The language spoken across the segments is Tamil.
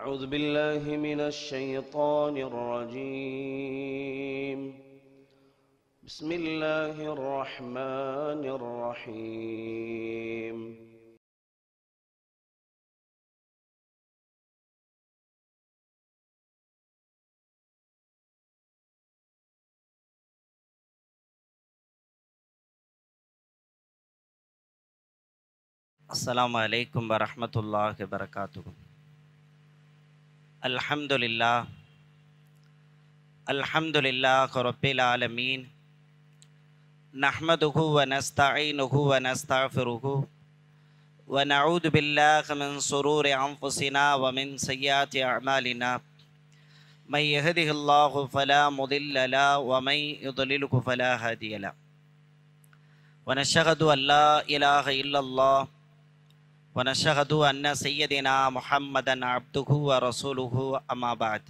أعوذ بالله من الشيطان الرجيم. بسم الله الرحمن الرحيم. அஸ்ஸலாமு அலைக்கும் வரஹ்மத்துல்லாஹி வபரகாத்துஹு. அல்ஹம்துலில்லாஹ் ரப்பில் ஆலமீன். நஹ்மதுஹு வ நஸ்தஈனுஹு வ நஸ்தக்ஃபிருஹு வ நஊது பில்லாஹி மின் ஷுரூரி அன்ஃபுஸினா வ மின் ஸய்யிஆத்தி அஅமாலினா. மை யஹ்திஹில்லாஹு ஃபலா முதில்ல லஹு வ மை யுضللஹு ஃபலா ஹாதிய லஹு. வ நஷ்ஹது அன் லா இலாஹ இல்லல்லாஹ் ونشهد أن سيدنا محمدا عبده ورسوله أما بعد.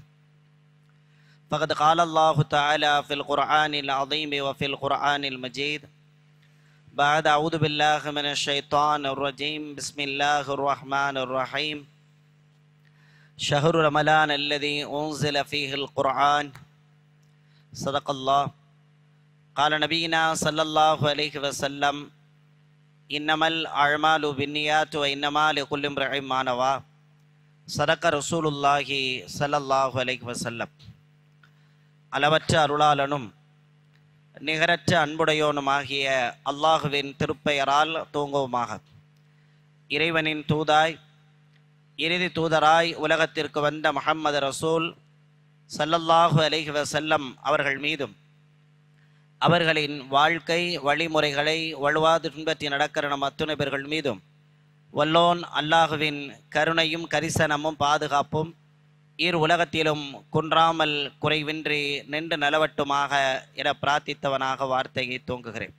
فقد قال الله تعالى في القرآن العظيم وفي القرآن المجيد بعد أعوذ بالله من الشيطان الرجيم. بسم الله الرحمن الرحيم. شهر رمضان الذي أنزل فيه القرآن. صدق الله. قال نبينا صلى الله عليه وسلم இன்னமல் அஅமாலு பின்னியாத் வ இன்னமா லிகுல்லி இம்ரிஇன் மா நவா. ஸதக ரசூலுல்லாஹி ஸல்லல்லாஹு அலைஹி வஸல்லம். அளவற்ற அருளாளனும் நிகரற்ற அன்புடையோனுமாகிய அல்லாஹுவின் திருப்பெயரால் துவங்குவோமாக. இறைவனின் தூதாய் இறுதி தூதராய் உலகத்திற்கு வந்த முஹம்மது ரசூல் ஸல்லல்லாஹு அலைஹி வஸல்லம் அவர்கள் மீதும் அவர்களின் வாழ்க்கை வழிமுறைகளை வலுவாது பின்பற்றி நடக்கிற நம் அத்துணை பேர்கள் மீதும் வல்லோன் அல்லாஹுவின் கருணையும் கரிசனமும் பாதுகாப்பும் இரு உலகத்திலும் குன்றாமல் குறைவின்றி நின்று நலவட்டுமாக என பிரார்த்தித்தவனாக வார்த்தையை துவங்குகிறேன்.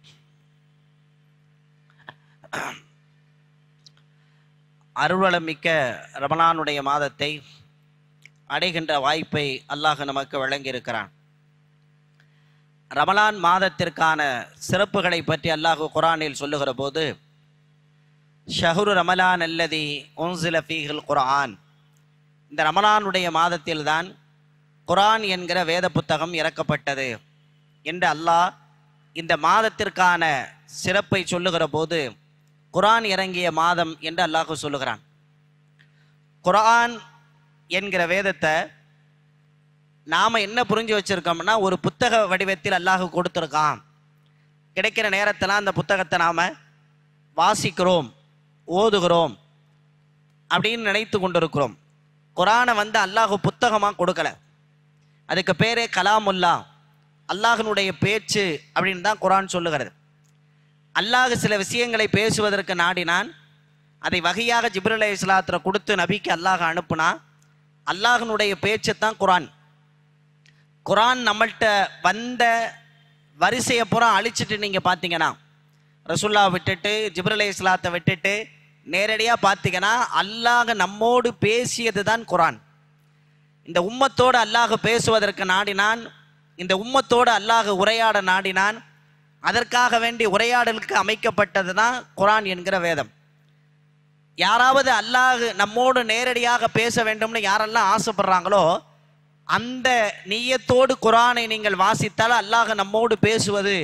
அருள்வளமிக்க ரமலானுடைய மாதத்தை அடைகின்ற வாய்ப்பை அல்லாஹ் நமக்கு வழங்கியிருக்கிறான். ரமலான் மாதத்திற்கான சிறப்புகளை பற்றி அல்லாஹ் குர்ஆனில் சொல்லுகிற போது, ஷஹ்ரு ரமலான் அல்லதி உன்ஸில ஃபீஹில் குர்ஆன், இந்த ரமலானுடைய மாதத்தில்தான் குர்ஆன் என்கிற வேத புத்தகம் இறக்கப்பட்டது என்று அல்லாஹ் இந்த மாதத்திற்கான சிறப்பை சொல்லுகிற போது குர்ஆன் இறங்கிய மாதம் என்று அல்லாஹ் சொல்லுகிறான். குர்ஆன் என்கிற வேதத்தை நாம் என்ன புரிஞ்சு வச்சுருக்கோம்னா, ஒரு புத்தக வடிவத்தில் அல்லாஹ் கொடுத்துருக்கான். கிடைக்கிற நேரத்தில் அந்த புத்தகத்தை நாம் வாசிக்கிறோம், ஓதுகிறோம் அப்படின்னு நினைத்து கொண்டிருக்கிறோம். குர்ஆனை அல்லாஹ் புத்தகமாக கொடுக்கல. அதுக்கு பேரே கலாமுல்லா, அல்லாஹினுடைய பேச்சு அப்படின்னு தான் குர்ஆன் சொல்லுகிறது. அல்லாஹ் சில விஷயங்களை பேசுவதற்கு நாடினான். அதை வகையாக ஜிப்ரீல் அலைஹிஸ்ஸலாத்தை கொடுத்து நபிக்கு அல்லாஹ் அனுப்புனா. அல்லாஹினுடைய பேச்சு தான் குர்ஆன். குர்ஆன் நம்மள்கிட்ட வந்த வரிசையை பூரா அழிச்சிட்டு நீங்கள் பார்த்தீங்கன்னா, ரசூல்லா விட்டுட்டு ஜிப்ரீல் அலைஹிஸ்ஸலாத்தை விட்டுட்டு நேரடியாக பார்த்தீங்கன்னா அல்லாஹ் நம்மோடு பேசியது தான் குர்ஆன். இந்த உம்மத்தோடு அல்லாஹ் பேசுவதற்கு நாடினான். இந்த உம்மத்தோடு அல்லாஹ் உரையாட நாடினான். அதற்காக வேண்டி உரையாடலுக்கு அமைக்கப்பட்டது தான் குர்ஆன் என்கிற வேதம். யாராவது அல்லாஹ் நம்மோடு நேரடியாக பேச வேண்டும்னு யாரெல்லாம் ஆசைப்படுறாங்களோ அந்த நியத்தோடு குர்ஆனை நீங்கள் வாசித்தால் அல்லாஹ் நம்மோடு பேசுவது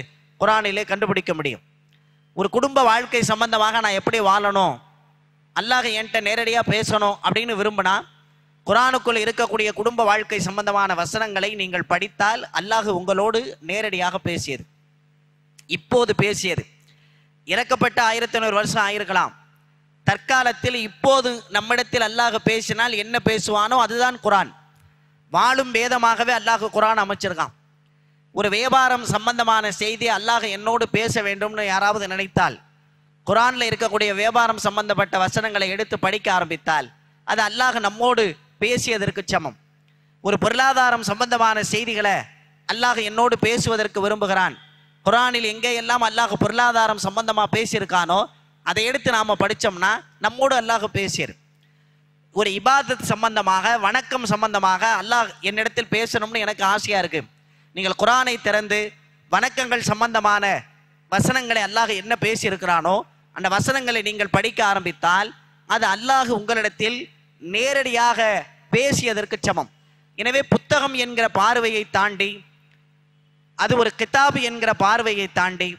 குர்ஆனிலே கண்டுபிடிக்க முடியும். ஒரு குடும்ப வாழ்க்கை சம்பந்தமாக நான் எப்படி வாழணும், அல்லாஹ் என்கிட்ட நேரடியாக பேசணும் அப்படின்னு விரும்பினா குர்ஆனுக்குள் இருக்கக்கூடிய குடும்ப வாழ்க்கை சம்பந்தமான வசனங்களை நீங்கள் படித்தால் அல்லாஹ் உங்களோடு நேரடியாக பேசியது, இப்போது பேசியது. இறக்கப்பட்ட 1500 வருஷம் ஆயிருக்கலாம். தற்காலத்தில் இப்போது நம்மிடத்தில் அல்லாஹ் பேசினால் என்ன பேசுவானோ அதுதான் குர்ஆன். வாழும் வேதமாகவே அல்லாஹ் குர்ஆன் அமைச்சிருக்கான். ஒரு வியாபாரம் சம்பந்தமான செய்தி அல்லாஹ் என்னோடு பேச வேண்டும்னு யாராவது நினைத்தால் குர்ஆனில் இருக்கக்கூடிய வியாபாரம் சம்பந்தப்பட்ட வசனங்களை எடுத்து படிக்க ஆரம்பித்தால் அது அல்லாஹ் நம்மோடு பேசியதற்கு சமம். ஒரு பொருளாதாரம் சம்பந்தமான செய்திகளை அல்லாஹ் என்னோடு பேசுவதற்கு விரும்புகிறான். குர்ஆனில் எங்கேயெல்லாம் அல்லாஹ் பொருளாதாரம் சம்பந்தமாக பேசியிருக்கானோ அதை எடுத்து நாம் படித்தோம்னா நம்மோடு அல்லாஹ் பேசியது. ஒரு இபாதத் சம்பந்தமாக வணக்கம் சம்பந்தமாக அல்லாஹ் என்னிடத்தில் பேசணும்னு எனக்கு ஆசையாக இருக்குது. நீங்கள் குர்ஆனை திறந்து வணக்கங்கள் சம்பந்தமான வசனங்களை அல்லாஹ் என்ன பேசியிருக்கிறானோ அந்த வசனங்களை நீங்கள் படிக்க ஆரம்பித்தால் அது அல்லாஹ் உங்களிடத்தில் நேரடியாக பேசியதற்கு சமம். எனவே புத்தகம் என்கிற பார்வையை தாண்டி, அது ஒரு கிதாபு என்கிற பார்வையை தாண்டி,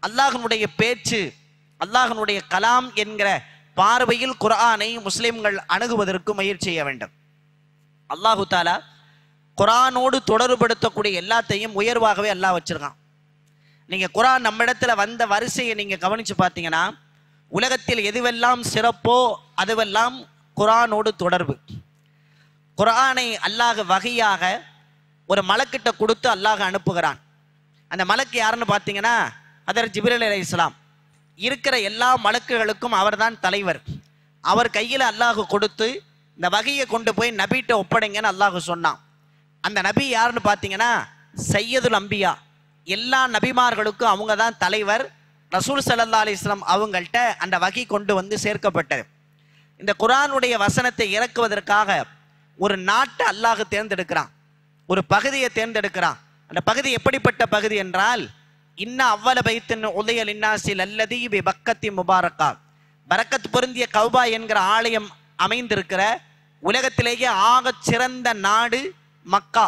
அல்லாஹ்வுடைய பேச்சு, அல்லாஹ்வுடைய கலாம் என்கிற பார்வையில் குர்ஆனை முஸ்லிம்கள் அணுகுவதற்கு முயற்சி செய்ய வேண்டும். அல்லாஹு தாலா குர்ஆனோடு தொடர்புபடுத்தக்கூடிய எல்லாத்தையும் உயர்வாகவே அல்லாஹ் வச்சிருக்கான். நீங்க குர்ஆன் நம்மிடத்துல வந்த வரிசையை நீங்க கவனிச்சு பார்த்தீங்கன்னா, உலகத்தில் எதுவெல்லாம் சிறப்போ அதுவெல்லாம் குர்ஆனோடு தொடர்பு. குர்ஆனை அல்லாஹ் வகையாக ஒரு மலக்கிட்ட கொடுத்து அல்லாஹ் அனுப்புகிறான். அந்த மலக்கு யாருன்னு பார்த்தீங்கன்னா ஹதரத் ஜிப்ரீல் அலைஹிஸ்ஸலாம். இருக்கிற எல்லா மலக்குகளுக்கும் அவர்தான் தலைவர். அவர் கையில் அல்லாஹ் கொடுத்து இந்த வகையை கொண்டு போய் நபிட்ட ஒப்படைங்கன்னு அல்லாஹ் சொன்னான். அந்த நபி யாருன்னு பார்த்தீங்கன்னா சையதுல் அம்பியா, எல்லா நபிமார்களுக்கும் அவங்க தான் தலைவர். ரசூல் ஸல்லல்லாஹு அலைஹி வஸல்லம் அவங்கள்ட்ட அந்த வகை கொண்டு வந்து சேர்க்கப்பட்டது. இந்த குர்ஆனுடைய வசனத்தை இறக்குவதற்காக ஒரு நாட்டை அல்லாஹ் தேர்ந்தெடுக்கிறான், ஒரு பகுதியை தேர்ந்தெடுக்கிறான். அந்த பகுதி எப்படிப்பட்ட பகுதி என்றால், இன்ன அவ்வள பைத்தின் உதய லின்னாசில் அல்லதி பி பக்கத்தி முபாரக்கா, பரக்கத் பொருந்திய கௌபா என்கிற ஆலயம் அமைந்திருக்கிற உலகத்திலேயே ஆகச் சிறந்த நாடு மக்கா.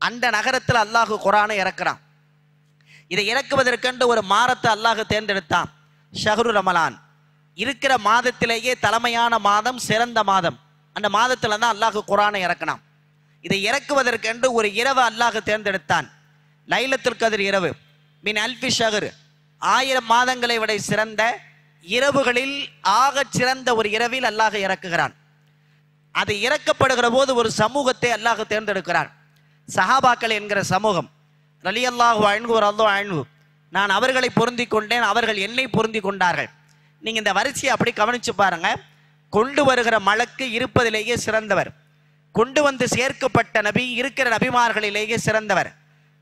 அந்த நகரத்தில் அல்லாஹ் குர்ஆனை இறக்குறான். இதை இறக்குவதற்கென்று ஒரு மாதத்தை அல்லாஹ் தேர்ந்தெடுத்தான், ஷஹ்ரு ரமலான். இருக்கிற மாதத்திலேயே தலைமையான மாதம், சிறந்த மாதம். அந்த மாதத்துல தான் அல்லாஹ் குர்ஆனை இறக்கினான். இதை இறக்குவதற்கென்று ஒரு இரவு அல்லாஹ் தேர்ந்தெடுத்தான், லைலத்துல் கத்ர் இரவு. மின் அல்ஃபி ஷஹர், 1000 மாதங்களை விட சிறந்த இரவுகளில் ஆகச் சிறந்த ஒரு இரவில் அல்லாஹ் இறக்குகிறான். அது இறக்கப்படுகிற போது ஒரு சமூகத்தை அல்லாஹ் தேர்ந்தெடுக்கிறான், சஹாபாக்கள் என்கிற சமூகம். ரலியல்லாஹு அன்ஹு ரலியல்லாஹு அன்ஹு, நான் அவர்களை பொருந்தி கொண்டேன், அவர்கள் என்னை பொருந்தி கொண்டார்கள். நீங்க இந்த வரிசையை அப்படி கவனிச்சு பாருங்க. கொண்டு வருகிற மலக்கு இருப்பதிலேயே சிறந்தவர், கொண்டு வந்து சேர்க்கப்பட்ட நபி இருக்கிற நபிமார்களிலேயே சிறந்தவர்,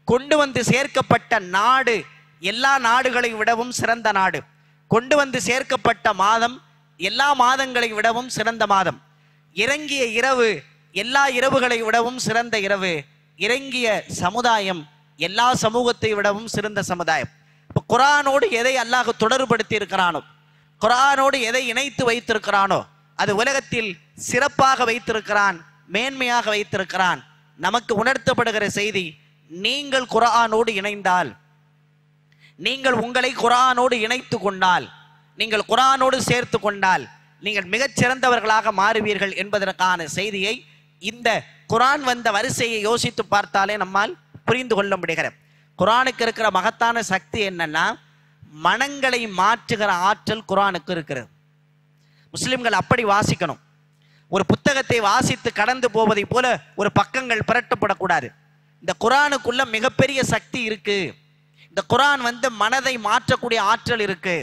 கொண்டு வந்து சேர்க்கப்பட்ட நாடு எல்லா நாடுகளை விடவும் சிறந்த நாடு, கொண்டு வந்து சேர்க்கப்பட்ட மாதம் எல்லா மாதங்களை விடவும் சிறந்த மாதம், இறங்கிய இரவு எல்லா இரவுகளை விடவும் சிறந்த இரவு, இறங்கிய சமுதாயம் எல்லா சமூகத்தை விடவும் சிறந்த சமுதாயம். இப்போ குர்ஆனோடு எதை அல்லாஹ் தொடர்புபடுத்தி இருக்கிறானோ, குர்ஆனோடு எதை இணைத்து வைத்திருக்கிறானோ அது உலகத்தில் சிறப்பாக வைத்திருக்கிறான், மேன்மையாக வைத்திருக்கிறான். நமக்கு உணர்த்தப்படுகிற செய்தி, நீங்கள் குர்ஆனோடு இணைந்தால், நீங்கள் உங்களை குர்ஆனோடு இணைத்து கொண்டால், நீங்கள் குர்ஆனோடு சேர்த்து கொண்டால் நீங்கள் மிகச்சிறந்தவர்களாக மாறுவீர்கள் என்பதற்கான செய்தியை இந்த குர்ஆன் வந்த வரிசையை யோசித்து பார்த்தாலே நம்மால் புரிந்து கொள்ள முடிகிறது. குர்ஆனுக்கு இருக்கிற மகத்தான சக்தி என்னன்னா, மனங்களை மாற்றுகிற ஆற்றல் குர்ஆனுக்கு இருக்கிறது. முஸ்லிம்கள் அப்படி வாசிக்கணும். ஒரு புத்தகத்தை வாசித்து கடந்து போவதை போல ஒரு பக்கங்கள் புரட்டப்படக்கூடாது. இந்த குர்ஆனுக்குள்ள மிகப்பெரிய சக்தி இருக்கு. இந்த குர்ஆன் மனதை மாற்றக்கூடிய ஆற்றல் இருக்கு.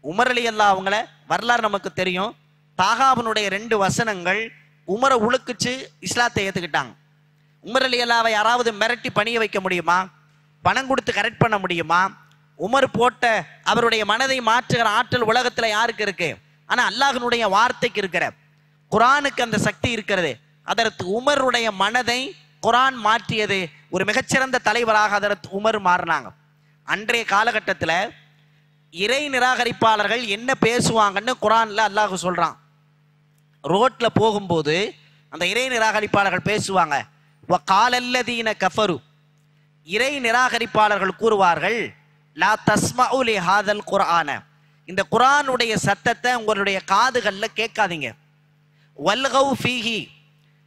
உமர் ரலியல்லாஹு அவங்கள வரலாறு நமக்கு தெரியும். தாகாபனுடைய 2 வசனங்கள் உமரை உழுக்குச்சு, இஸ்லாத்தை ஏத்துக்கிட்டாங்க. உமர் ரலியல்லாஹு யாராவது மிரட்டி பணிய வைக்க முடியுமா? பணம் கொடுத்து கரெக்ட் பண்ண முடியுமா? உமர் போட்ட அவருடைய மனதை மாற்றுகிற ஆற்றல் உலகத்துல யாருக்கு இருக்கு? ஆனா அல்லாஹ்வுடைய வார்த்தைக்கு இருக்கிற, குர்ஆனுக்கு அந்த சக்தி இருக்கிறது. அதற்கு உமருடைய மனதை குர்ஆன் மாற்றியது. ஒரு மிகச்சிறந்த தலைவராக அதற்கு உமர் மாறினாங்க. அன்றைய காலகட்டத்தில் இறை நிராகரிப்பாளர்கள் என்ன பேசுவாங்கன்னு குர்ஆன்ல அல்லாஹ் சொல்றான். ரோட்ல போகும்போது அந்த இறை நிராகரிப்பாளர்கள் பேசுவாங்க. வகாலல்லதீன கஃபரு, இறை நிராகரிப்பாளர்கள் கூறுவார்கள், லா தஸ்மஉ லி ஹாதல் குர்ஆன, இந்த குர்ஆனுடைய சத்தத்தை உங்களுடைய காதுகள்ல கேட்காதீங்க. வல்கௌ ஃபீஹி,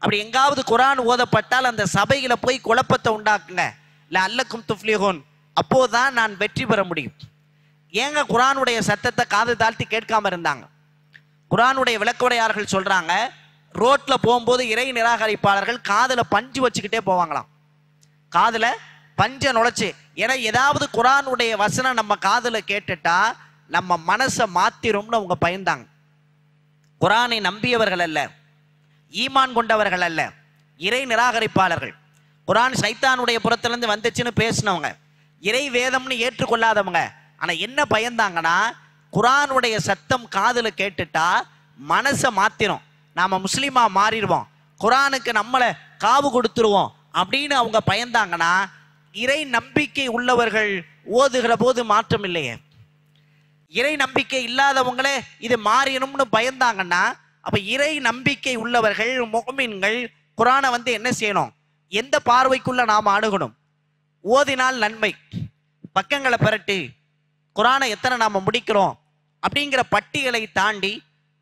அப்படி எங்காவது குர்ஆன் ஓதப்பட்டால் அந்த சபையில போய் குழப்பத்தை உண்டாக்குங்க. லஅல்லக்கும் துஃப்லிஹூன், அப்போதான் நான் வெற்றி பெற முடியும். ஏங்க குர்ஆனுடைய சத்தத்தை காது தாழ்த்தி கேட்காம இருந்தாங்க? குர்ஆனுடைய விளக்கவுடையாளர்கள் சொல்றாங்க, ரோட்ல போகும்போது இறை நிராகரிப்பாளர்கள் காதுல பஞ்சு வச்சுக்கிட்டே போவாங்களாம். காதுல பஞ்ச நுழைச்சு. ஏன்னா ஏதாவது குர்ஆனுடைய வசனம் நம்ம காதுல கேட்டுட்டா நம்ம மனசை மாத்திரும்னு அவங்க பயந்தாங்க. குர்ஆனை நம்பியவர்கள் அல்ல, ஈமான் கொண்டவர்கள் அல்ல, இறை நிராகரிப்பாளர்கள். குர்ஆன் சைத்தானுடைய புறத்திலிருந்து வந்துச்சுன்னு பேசினவங்க, இறை வேதம்னு ஏற்றுக்கொள்ளாதவங்க. ஆனா என்ன பயந்தாங்கன்னா, குர்ஆனுடைய சத்தம் காதுல கேட்டுட்டா மனசை மாத்திரும், நாம முஸ்லிமா மாறிடுவோம், குர்ஆனுக்கு நம்மளை காவு கொடுத்துருவோம் அப்படின்னு அவங்க பயந்தாங்கன்னா, இறை நம்பிக்கை உள்ளவர்கள் ஓதுகிற போது மாற்றம் இல்லையே. இறை நம்பிக்கை இல்லாதவங்களே இது மாறினும்னு பயந்தாங்கன்னா, அப்ப இறை நம்பிக்கை உள்ளவர்கள் முஃமின்கள் குரானை என்ன செய்யணும், எந்த பார்வைக்குள்ள நாம் அணுகணும், ஓதினால் நன்மை, பக்கங்களை பெரட்டு, குரானை எத்தனை நாம முடிக்கிறோம் அப்படிங்கிற பட்டியலை தாண்டி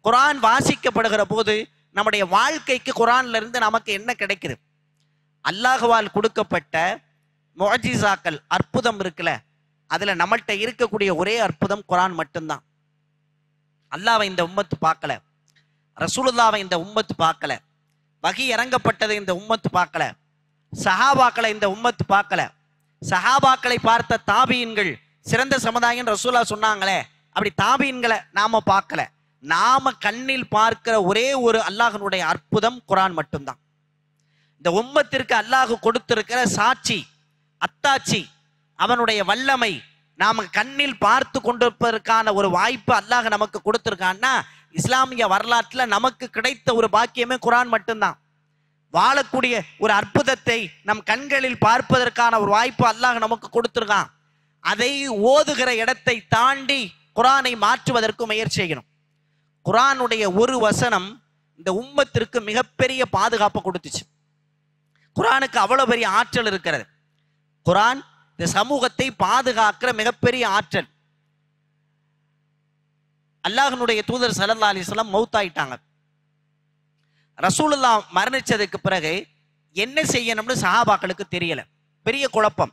குரான் வாசிக்கப்படுகிற போது நம்முடைய வாழ்க்கைக்கு குரான்ல இருந்து நமக்கு என்ன கிடைக்குது? அல்லாஹ்வால் கொடுக்கப்பட்ட முஅஜிசாக்கள், அற்புதம் இருக்குல்ல, அதுல நம்மள்கிட்ட இருக்கக்கூடிய ஒரே அற்புதம் குரான் மட்டும்தான். அல்லாஹ்வை இந்த உம்மத்து பார்க்கல, ரசூலுல்லாவை இந்த உம்மத்து பார்க்கல, வகி இறங்கப்பட்டதை இந்த உம்மத்து பார்க்கல, சஹாபாக்களை இந்த உம்மத்து பார்க்கல. சஹாபாக்களை பார்த்த தாபீன்கள் சிறந்த சமுதாயம் ரசூலா சொன்னாங்களே, அப்படி தாபீன்களை நாம பார்க்கல. நாம கண்ணில் பார்க்கிற ஒரே ஒரு அல்லாஹ்வுடைய அற்புதம் குரான் மட்டும்தான். இந்த உம்மத்திற்கு அல்லாஹ் கொடுத்திருக்கிற சாட்சி, அத்தாட்சி, அவனுடைய வல்லமை நாம கண்ணில் பார்த்து கொண்டிருப்பதற்கான ஒரு வாய்ப்பு அல்லாஹ் நமக்கு கொடுத்திருக்கான்னா, இஸ்லாமிய வரலாற்றுல நமக்கு கிடைத்த ஒரு பாக்கியமே குரான் மட்டும்தான். வாழக்கூடிய ஒரு அற்புதத்தை நம் கண்களில் பார்ப்பதற்கான ஒரு வாய்ப்பு அல்லாஹ் நமக்கு கொடுத்திருக்கான். அதை ஓதுகிற இடத்தை தாண்டி குரானை மாற்றுவதற்கு முயற்சி செய்யணும். குரானுடைய ஒரு வசனம் இந்த உம்மத்திற்கு மிகப்பெரிய பாதுகாப்பை கொடுத்துச்சு. குரானுக்கு அவ்வளவு பெரிய ஆற்றல் இருக்கிறது. குரான் இந்த சமூகத்தை பாதுகாக்கிற மிகப்பெரிய ஆற்றல். அல்லாஹ்வுடைய தூதர் ஸல்லல்லாஹு அலைஹி வஸல்லம் மௌத்தாயிட்டாங்க. ரசூலுல்லாஹ் மரணிச்சதுக்கு பிறகு என்ன செய்யணும்னு சஹாபாக்களுக்கு தெரியல, பெரிய குழப்பம்.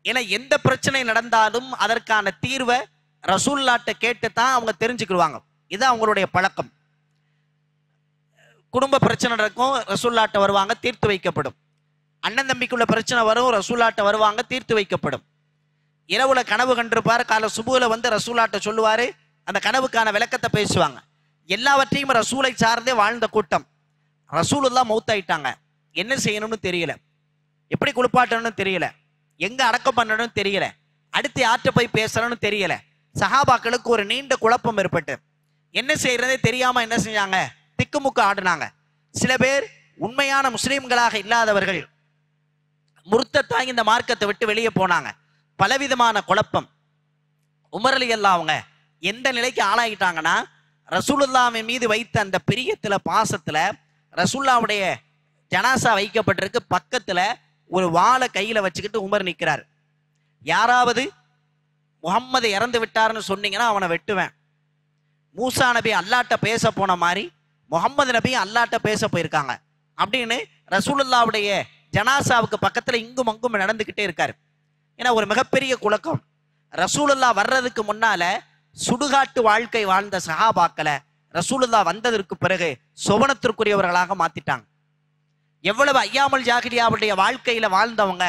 ஏன்னா எந்த பிரச்சனை நடந்தாலும் அதற்கான தீர்வை ரசூலுல்லாஹ்ட்ட கேட்டு தான் அவங்க தெரிஞ்சுக்கிடுவாங்க. இது அவங்களுடைய பழக்கம். குடும்ப பிரச்சனை நடக்கும், ரசூலுல்லாஹ்ட்ட வருவாங்க, தீர்த்து வைக்கப்படும். அண்ணன் தம்பிக்குள்ள பிரச்சனை வரும், ரசூலுல்லாஹ்ட்ட வருவாங்க, தீர்த்து வைக்கப்படும். இரவுல கனவு கண்டிருப்பாரு, காலை சுபுல ரசூலுல்லாஹ்ட்ட சொல்லுவாரு, அந்த கனவுக்கான விளக்கத்தை பேசுவாங்க. எல்லாவற்றையும் ரசூலை சார்ந்தே வாழ்ந்த கூட்டம். ரசூலுல்லாஹ் மௌத்தாயிட்டாங்க, என்ன செய்யணும்னு தெரியல, எப்படி குளிப்பாட்டணும்னு தெரியல, எங்க அடக்கம் பண்ணணும்னு தெரியல, அடுத்து யார்கிட்ட போய் பேசணும்னு தெரியல. சஹாபாக்களுக்கு ஒரு நீண்ட குழப்பம் ஏற்பட்டு என்ன செய்யறதே தெரியாம என்ன செஞ்சாங்க, திக்குமுக்கு ஆடினாங்க. சில பேர் உண்மையான முஸ்லீம்களாக இல்லாதவர்கள் முர்த்தத்தாகி இந்த மார்க்கத்தை விட்டு வெளியே போனாங்க. பலவிதமான குழப்பம். உமர் ரலியல்லாஹு அவங்க எந்த நிலைக்கு ஆளாகிட்டாங்கன்னா, ரசூலுல்லாஹ்வின் மீது வைத்த அந்த பிரியத்துல, பாசத்துல, ரசூலுல்லாஹ்வுடைய ஜனாசா வைக்கப்பட்டிருக்கு, பக்கத்துல ஒரு வாளை கையில வச்சுக்கிட்டு உமர் நிற்கிறார். யாராவது முஹம்மது இறந்து விட்டாருன்னு சொன்னீங்கன்னா அவனை வெட்டுவேன். மூசா நபி அல்லாட்ட பேச போன மாதிரி முஹம்மது நபி அல்லாட்ட பேச போயிருக்காங்க அப்படின்னு ரசூலுல்லாஹ்வுடைய ஜனாசாவுக்கு பக்கத்துல இங்கும் அங்கும் நடந்துகிட்டே இருக்காரு. ஏன்னா ஒரு மிகப்பெரிய குழக்கம். ரசூலுல்லாஹ் வர்றதுக்கு முன்னால சுடுகாட்டு வாழ்க்கை வாழ்ந்த சஹாபாக்களை ரசூலுல்லாஹ் வந்ததற்கு பிறகு சொவனத்திற்குரியவர்களாக மாத்திட்டாங்க. எவ்வளவு ஐயாமல் ஜாகிலியாவுடைய வாழ்க்கையில வாழ்ந்தவங்க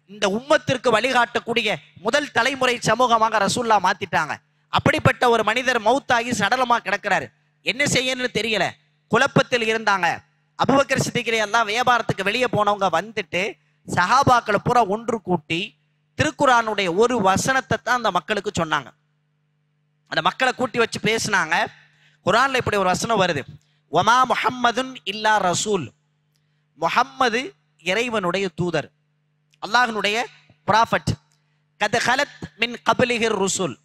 இந்த உம்மத்திற்கு வழிகாட்டக்கூடிய முதல் தலைமுறை சமூகமாக ரசூலுல்லாஹ் மாத்திட்டாங்க. அப்படிப்பட்ட ஒரு மனிதர் மௌத்தாகி சடலமா கிடக்கிறாரு. என்ன செய்யணும்னு தெரியல, குழப்பத்தில் இருந்தாங்க. அபூபக்கர் சித்திக் ரலியல்லாஹு வியாபாரத்துக்கு வெளியே போனவங்க வந்துட்டு சஹாபாக்களை பூரா ஒன்று கூட்டி திருக்குரானுடைய ஒரு வசனத்தை தான் அந்த மக்களுக்கு சொன்னாங்க. அந்த மக்களை கூட்டி வச்சு பேசினாங்க. குரான்ல இப்படி ஒரு வசனம் வருது, வமா முஹம்மதுன் இல்லா ரசூல், முஹம்மது இறைவனுடைய தூதர், அல்லாஹ்வுடைய ப்ராஃபட், கத் கலத் மின் கப்லிஹிர் ருசுல்,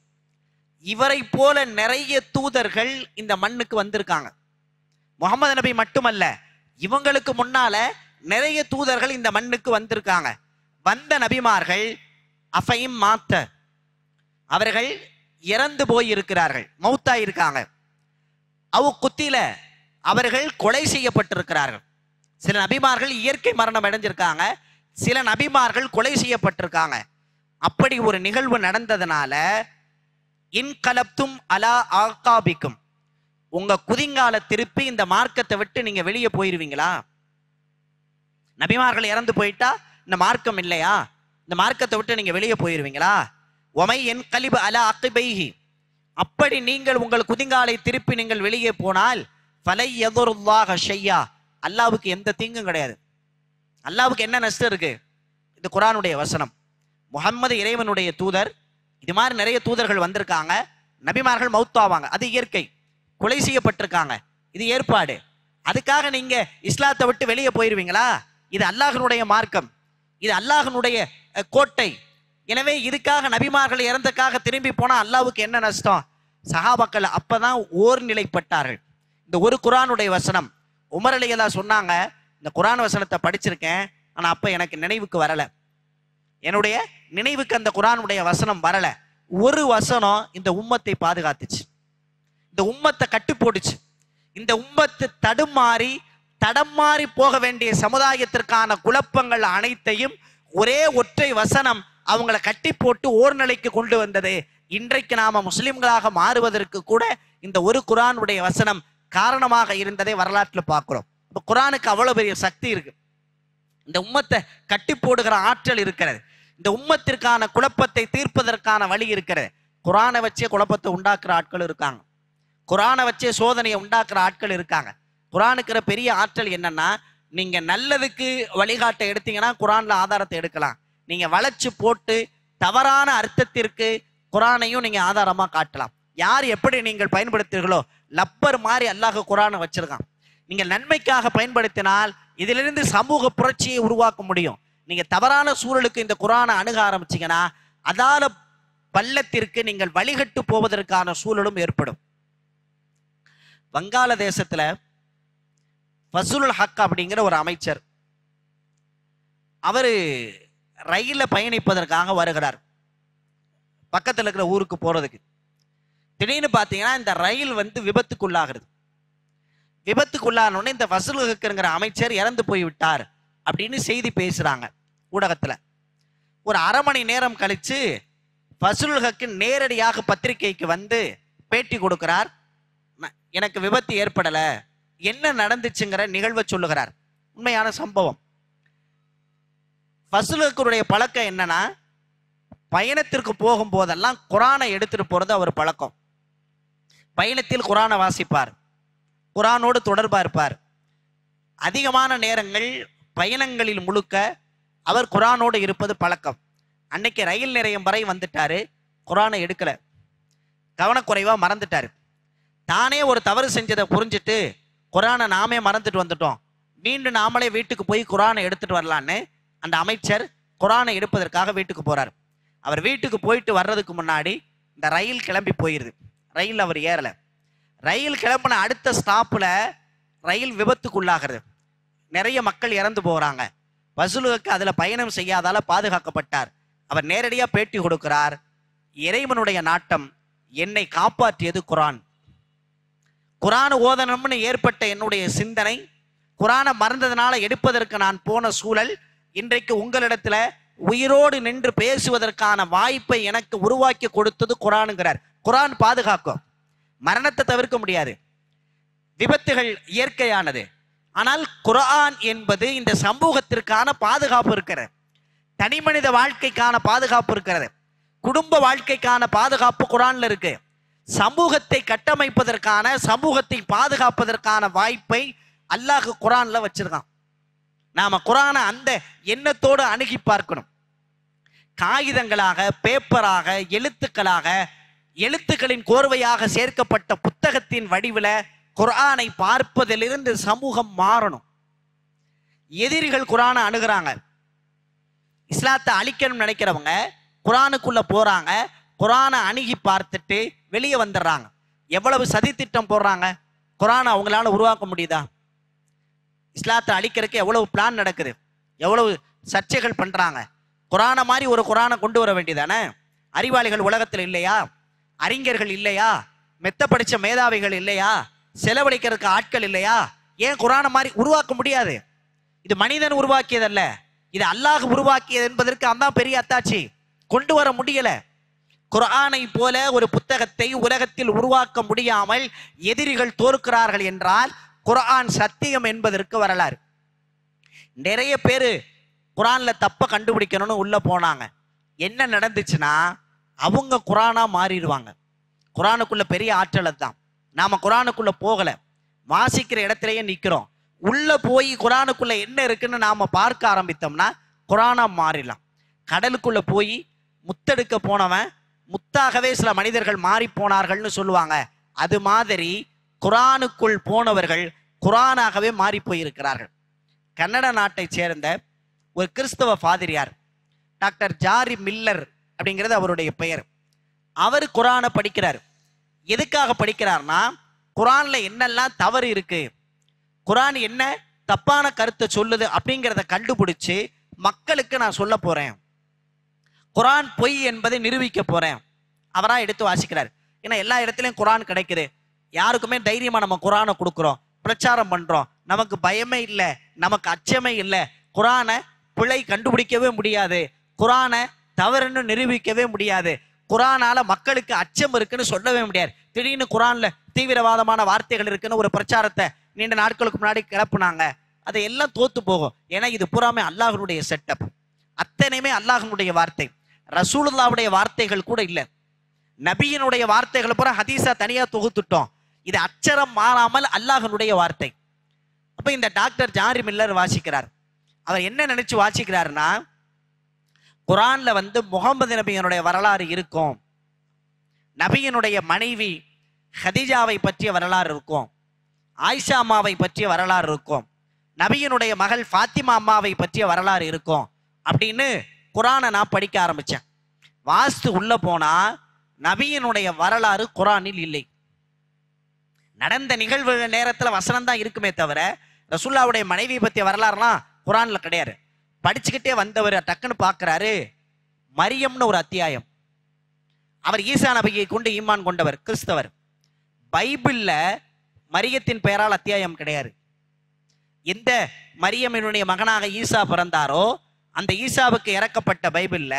இவரை போல நிறைய தூதர்கள் இந்த மண்ணுக்கு வந்திருக்காங்க. முஹம்மது நபி மட்டுமல்ல, இவங்களுக்கு முன்னால நிறைய தூதர்கள் இந்த மண்ணுக்கு வந்திருக்காங்க. வந்த நபிமார்கள் அஃபைம் மாத்த, அவர்கள் இறந்து போய் இருக்கிறார்கள், மௌத்தா இருக்காங்க. அவு குத்தில, அவர்கள் கொலை செய்யப்பட்டிருக்கிறார்கள். சில நபிமார்கள் இயற்கை மரணம் அடைஞ்சிருக்காங்க, சில நபிமார்கள் கொலை செய்யப்பட்டிருக்காங்க. அப்படி ஒரு நிகழ்வு நடந்ததுனால இன்கலப்தும் அலா ஆகாபிக்கும், உங்க குதிங்கால திருப்பி இந்த மார்க்கத்தை விட்டு நீங்க வெளியே போயிருவீங்களா? நபிமார்கள் இறந்து போயிட்டா இந்த மார்க்கம் இல்லையா? இந்த மார்க்கத்தை விட்டு நீங்க வெளியே போயிருவீங்களா? ஒமை என் கலிபு அலா அக்கிபைஹி, அப்படி நீங்கள் உங்கள் குதிங்காலை திருப்பி நீங்கள் வெளியே போனால் ஃபலை யதுருல்லாஹ ஷையா, அல்லாஹ்வுக்கு எந்த தீங்கும் கிடையாது. அல்லாஹ்வுக்கு என்ன நஷ்டம் இருக்கு? இது குர்ஆனுடைய வசனம். முஹம்மது இறைவனுடைய தூதர், இது மாதிரி நிறைய தூதர்கள் வந்திருக்காங்க. நபிமார்கள் மௌத்தாவாங்க, அது இயற்கை. கொலை செய்யப்பட்டிருக்காங்க, இது ஏற்பாடு. அதுக்காக நீங்க இஸ்லாத்தை விட்டு வெளியே போயிருவீங்களா? இது அல்லாஹ்வுடைய மார்க்கம், இது அல்லாஹ்வுடைய கோட்டை. எனவே இதுக்காக நபிமார்கள் இறந்தக்காக திரும்பி போனா அல்லாஹ்வுக்கு என்ன நஷ்டம்? சஹாபாக்கள் அப்பதான் ஓர் நிலைப்பட்டார்கள். இந்த ஒரு குர்ஆனுடைய வசனம் உமர் ரலியல்லாஹு சொன்னாங்க, இந்த குர்ஆன் வசனத்தை படிச்சிருக்கேன், ஆனா அப்ப எனக்கு நினைவுக்கு வரல, என்னுடைய நினைவுக்கு அந்த குர்ஆனுடைய வசனம் வரல. ஒரு வசனம் இந்த உம்மத்தை பாதுகாத்துச்சு, இந்த உம்மத்தை கட்டி போட்டுச்சு. இந்த உம்மத்து தடமாறி போக வேண்டிய சமுதாயத்திற்கான குழப்பங்கள் அனைத்தையும் ஒரே ஒற்றை வசனம் அவங்களை கட்டி போட்டு ஓர்நிலைக்கு கொண்டு வந்தது. இன்றைக்கு நாம முஸ்லிம்களாக மாறுவதற்கு கூட இந்த ஒரு குர்ஆனுடைய வசனம் காரணமாக இருந்ததை வரலாற்றில் பார்க்கிறோம். குர்ஆனுக்கு அவ்வளவு பெரிய சக்தி இருக்கு. இந்த உம்மத்தை கட்டி போடுகிற ஆற்றல் இருக்கிறது. இந்த உம்மத்திற்கான குழப்பத்தை தீர்ப்பதற்கான வழி இருக்கிறது. குர்ஆனை வச்சே குழப்பத்தை உண்டாக்குற ஆட்கள் இருக்காங்க, குர்ஆனை வச்சே சோதனையை உண்டாக்குற ஆட்கள் இருக்காங்க. குர்ஆனுக்கு பெரிய ஆற்றல் என்னன்னா, நீங்க நல்லதுக்கு வழிகாட்ட எடுத்தீங்கன்னா குர்ஆன்ல ஆதாரத்தை எடுக்கலாம். நீங்க வளைச்சு போட்டு தவறான அர்த்தத்திற்கு குர்ஆனையும் நீங்க ஆதாரமா காட்டலாம். யார் எப்படி நீங்கள் பயன்படுத்துகிறீர்களோ லப்பர் மாதிரி அல்லாஹ் குர்ஆனை வச்சிருக்கான். நீங்க நன்மைக்காக பயன்படுத்தினால் இதிலிருந்து சமூக புரட்சியை உருவாக்க முடியும். நீங்க தவறான சூழலுக்கு இந்த குர்ஆனை அணுக ஆரம்பிச்சீங்கன்னா அதால பள்ளத்திற்கு நீங்கள் வழிகட்டு போவதற்கான சூழலும் ஏற்படும். வங்காளதேசத்துல ஃபஸ்லுல் ஹக் அப்படிங்கிற ஒரு அமைச்சர், அவரு ரயில பயணிப்பதற்காக வருகிறார் பக்கத்தில் இருக்கிற ஊருக்கு போறதுக்கு. திடீர்னு பார்த்தீங்கன்னா இந்த ரயில் விபத்துக்குள்ளாகிறது. விபத்துக்குள்ளானோடனே இந்த ஃபஸ்லுல் ஹக்ங்கிற அமைச்சர் இறந்து போய் விட்டார் அப்படின்னு செய்தி பேசுறாங்க ஊடகத்துல. ஒரு அரை மணி நேரம் கழிச்சு ஃபஸ்லுல் ஹக் நேரடியாக பத்திரிகைக்கு வந்து பேட்டி கொடுக்கிறார். எனக்கு விபத்து ஏற்படல, என்ன நடந்துச்சுங்கிற நிகழ்வை சொல்லுகிறார். உண்மையான சம்பவம். ஃபஸ்லுல் ஹக்குடைய பழக்கம் என்னன்னா, பயணத்திற்கு போகும் போதெல்லாம் குர்ஆனை எடுத்துட்டு போறது அவர் பழக்கம். பயணத்தில் குர்ஆனை வாசிப்பார், குர்ஆனோடு தொடர்பா இருப்பார். அதிகமான நேரங்கள் பயணங்களில் முழுக்க அவர் குர்ஆனோடு இருப்பது பழக்கம். அன்னைக்கு ரயில் நிலையம் வரை வந்துட்டாரு, குர்ஆனை எடுக்கல, கவனக்குறைவா மறந்துட்டாரு. தானே ஒரு தவறு செஞ்சதை புரிஞ்சுட்டு குர்ஆனை நாமே மறந்துட்டு வந்துட்டோம், மீண்டும் நாமளே வீட்டுக்கு போய் குர்ஆனை எடுத்துட்டு வரலான்னு அந்த அமைச்சர் குர்ஆனை எடுப்பதற்காக வீட்டுக்கு போறார். அவர் வீட்டுக்கு போயிட்டு வர்றதுக்கு முன்னாடி இந்த ரயில் கிளம்பி போயிருது. ரயில் அவர் ஏறல. ரயில் கிளம்பின அடுத்த ஸ்டாப்ல ரயில் விபத்துக்குள்ளாகிறது. நிறைய மக்கள் இறந்து போகிறாங்க. ஃபஸ்லுல் ஹக் அதுல பயணம் செய்யாதால பாதுகாக்கப்பட்டார். அவர் நேரடியா பேட்டி கொடுக்கிறார். இறைவனுடைய நாட்டம் என்னை காப்பாற்றியது குர்ஆன். குர்ஆன் ஓதனம்னு ஏற்பட்ட என்னுடைய சிந்தனை, குர்ஆனை மறந்ததுனால எடுப்பதற்கு நான் போன சூழல், இன்றைக்கு உங்களிடத்துல உயிரோடு நின்று பேசுவதற்கான வாய்ப்பை எனக்கு உருவாக்கி கொடுத்தது குர்ஆனுங்கிறார். குர்ஆன் பாதுகாக்கும். மரணத்தை தவிர்க்க முடியாது, விபத்துகள் இயற்கையானது. ஆனால் குர்ஆன் என்பது இந்த சமூகத்திற்கான பாதுகாப்பு இருக்கிறது, தனி மனித வாழ்க்கைக்கான பாதுகாப்பு இருக்கிறது, குடும்ப வாழ்க்கைக்கான பாதுகாப்பு குர்ஆன்ல இருக்கு. சமூகத்தை கட்டமைப்பதற்கான, சமூகத்தை பாதுகாப்பதற்கான வாய்ப்பை அல்லாஹ் குர்ஆன்ல வச்சிருக்கான். நாம குர்ஆனை அந்த எண்ணத்தோடு அணுகி பார்க்கணும். காகிதங்களாக, பேப்பராக, எழுத்துக்களாக, எழுத்துக்களின் கோர்வையாக சேர்க்கப்பட்ட புத்தகத்தின் வடிவில குர்ஆனை பார்ப்பதிலிருந்து சமூகம் மாறணும். எதிரிகள் குர்ஆனை அணுகிறாங்க. இஸ்லாத்தை அழிக்கணும் நினைக்கிறவங்க குர்ஆனுக்குள்ள போறாங்க, குர்ஆனை அணுகி பார்த்துட்டு வெளியே வந்துடுறாங்க. எவ்வளவு சதி திட்டம் போடுறாங்க, குர்ஆனை அவங்களால உருவாக்க முடியுதா? இஸ்லாத்தை அழிக்கிறதுக்கு எவ்வளவு பிளான் நடக்குது, எவ்வளவு சர்ச்சைகள் பண்றாங்க. குர்ஆனை மாதிரி ஒரு குர்ஆனை கொண்டு வர வேண்டியதானே? அறிவாளிகள் உலகத்தில் இல்லையா? அறிஞர்கள் இல்லையா? மெத்த படிச்ச மேதாவிகள் இல்லையா? செலவழிக்கிறதுக்கு ஆட்கள் இல்லையா? ஏன் குர்ஆனை மாதிரி உருவாக்க முடியாது? இது மனிதன் உருவாக்கியதல்ல, இது அல்லாஹ் உருவாக்கியது என்பதற்கு அதான் பெரிய அத்தாட்சி. கொண்டு வர முடியல. குர்ஆனை போல ஒரு புத்தகத்தை உலகத்தில் உருவாக்க முடியாமல் எதிரிகள் தோற்கிறார்கள் என்றால் குர்ஆன் சத்தியம் என்பதற்கு வரலாறு. நிறைய பேரு குர்ஆன்ல தப்ப கண்டுபிடிக்கணும்னு உள்ள போனாங்க. என்ன நடந்துச்சுன்னா, அவங்க குர்ஆனா மாறிடுவாங்க. குர்ஆனுக்குள்ள பெரிய ஆற்றல் தான். நாம குர்ஆனுக்குள்ள போகல, வாசிக்கிற இடத்திலேயே நிக்கிறோம். உள்ள போய் குர்ஆனுக்குள்ள என்ன இருக்குன்னு நாம பார்க்க ஆரம்பித்தோம்னா குர்ஆனா மாறிடலாம். கடலுக்குள்ள போய் முத்தெடுக்க போனவன் முத்தாகவே சில மனிதர்கள் மாறி போனார்கள்னு சொல்லுவாங்க. அது மாதிரி குர்ஆனுக்குள் போனவர்கள் குர்ஆனாகவே மாறி போயிருக்கிறார்கள். கன்னட நாட்டை சேர்ந்த ஒரு கிறிஸ்தவ பாதிரியார், டாக்டர் ஜாரி மில்லர் அப்படிங்கிறது அவருடைய பெயர். அவர் குர்ஆனை படிக்கிறார். எதுக்காக படிக்கிறார்னா, குர்ஆன்ல என்னெல்லாம் தவறு இருக்கு, குர்ஆன் என்ன தப்பான கருத்தை சொல்லுது அப்படிங்கிறத கண்டுபிடிச்சு மக்களுக்கு நான் சொல்ல போறேன், குரான் பொய் என்பதை நிரூபிக்க போறேன். அவரா எடுத்து வாசிக்கிறார். ஏன்னா எல்லா இடத்துலயும் குரான் கிடைக்குது, யாருக்குமே தைரியமா நம்ம குரானை கொடுக்குறோம், பிரச்சாரம் பண்றோம், நமக்கு பயமே இல்லை, நமக்கு அச்சமே இல்லை. குரானை பிழை கண்டுபிடிக்கவே முடியாது, குரானை தவறுன்னு நிரூபிக்கவே முடியாது, குரானால மக்களுக்கு அச்சம் இருக்குன்னு சொல்லவே முடியாது. திடீர்னு குரான்ல தீவிரவாதமான வார்த்தைகள் இருக்குன்னு ஒரு பிரச்சாரத்தை நீண்ட நாட்களுக்கு முன்னாடி கிளப்புனாங்க, அதை எல்லாம் தோத்து போகும். ஏன்னா இது பூராமே அல்லாஹ்வுடைய செட்டப், அத்தனையுமே அல்லாஹ்வுடைய வார்த்தை. ரசூலுல்லாவுடைய வார்த்தைகள் கூட இல்லை, நபியினுடைய வார்த்தைகள் பூரா ஹதீஸா தனியா தொகுத்துட்டோம். இது அச்சரம் மாறாமல் அல்லாஹ்வுடைய வார்த்தை. அப்ப இந்த டாக்டர் ஜாரி மில்லர் வாசிக்கிறார். அவர் என்ன நினைச்சு வாசிக்கிறாருன்னா, குரான்ல முகமது நபியினுடைய வரலாறு இருக்கும், நபியினுடைய மனைவி ஹதீஜாவை பற்றிய வரலாறு இருக்கும், ஆயிஷா அம்மாவை பற்றிய வரலாறு இருக்கும், நபியினுடைய மகள் ஃபாத்திமா அம்மாவை பற்றிய வரலாறு இருக்கும் அப்படின்னு குரானை நான் படிக்க ஆரம்பிச்சேன். வாஸ்து உள்ள போனா நபியினுடைய வரலாறு குரானில் இல்லை. நடந்த நிகழ்வு நேரத்துல வசனம் தான் இருக்குமே தவிர ரசூலுல்லாவுடைய மனைவி பற்றிய வரலாறுலாம் குரான்ல கிடையாது. படிச்சுக்கிட்டே வந்தவர் டக்குன்னு பார்க்கிறாரு, மரியம்னு ஒரு அத்தியாயம். அவர் ஈசா நபியை கொண்டு ஈமான் கொண்டவர், கிறிஸ்தவர். பைபிள்ல மரியத்தின் பெயரால் அத்தியாயம் கிடையாது. எந்த மரியமினுடைய மகனாக ஈசா பிறந்தாரோ அந்த ஈசாவுக்கு இறக்கப்பட்ட பைபிள்ல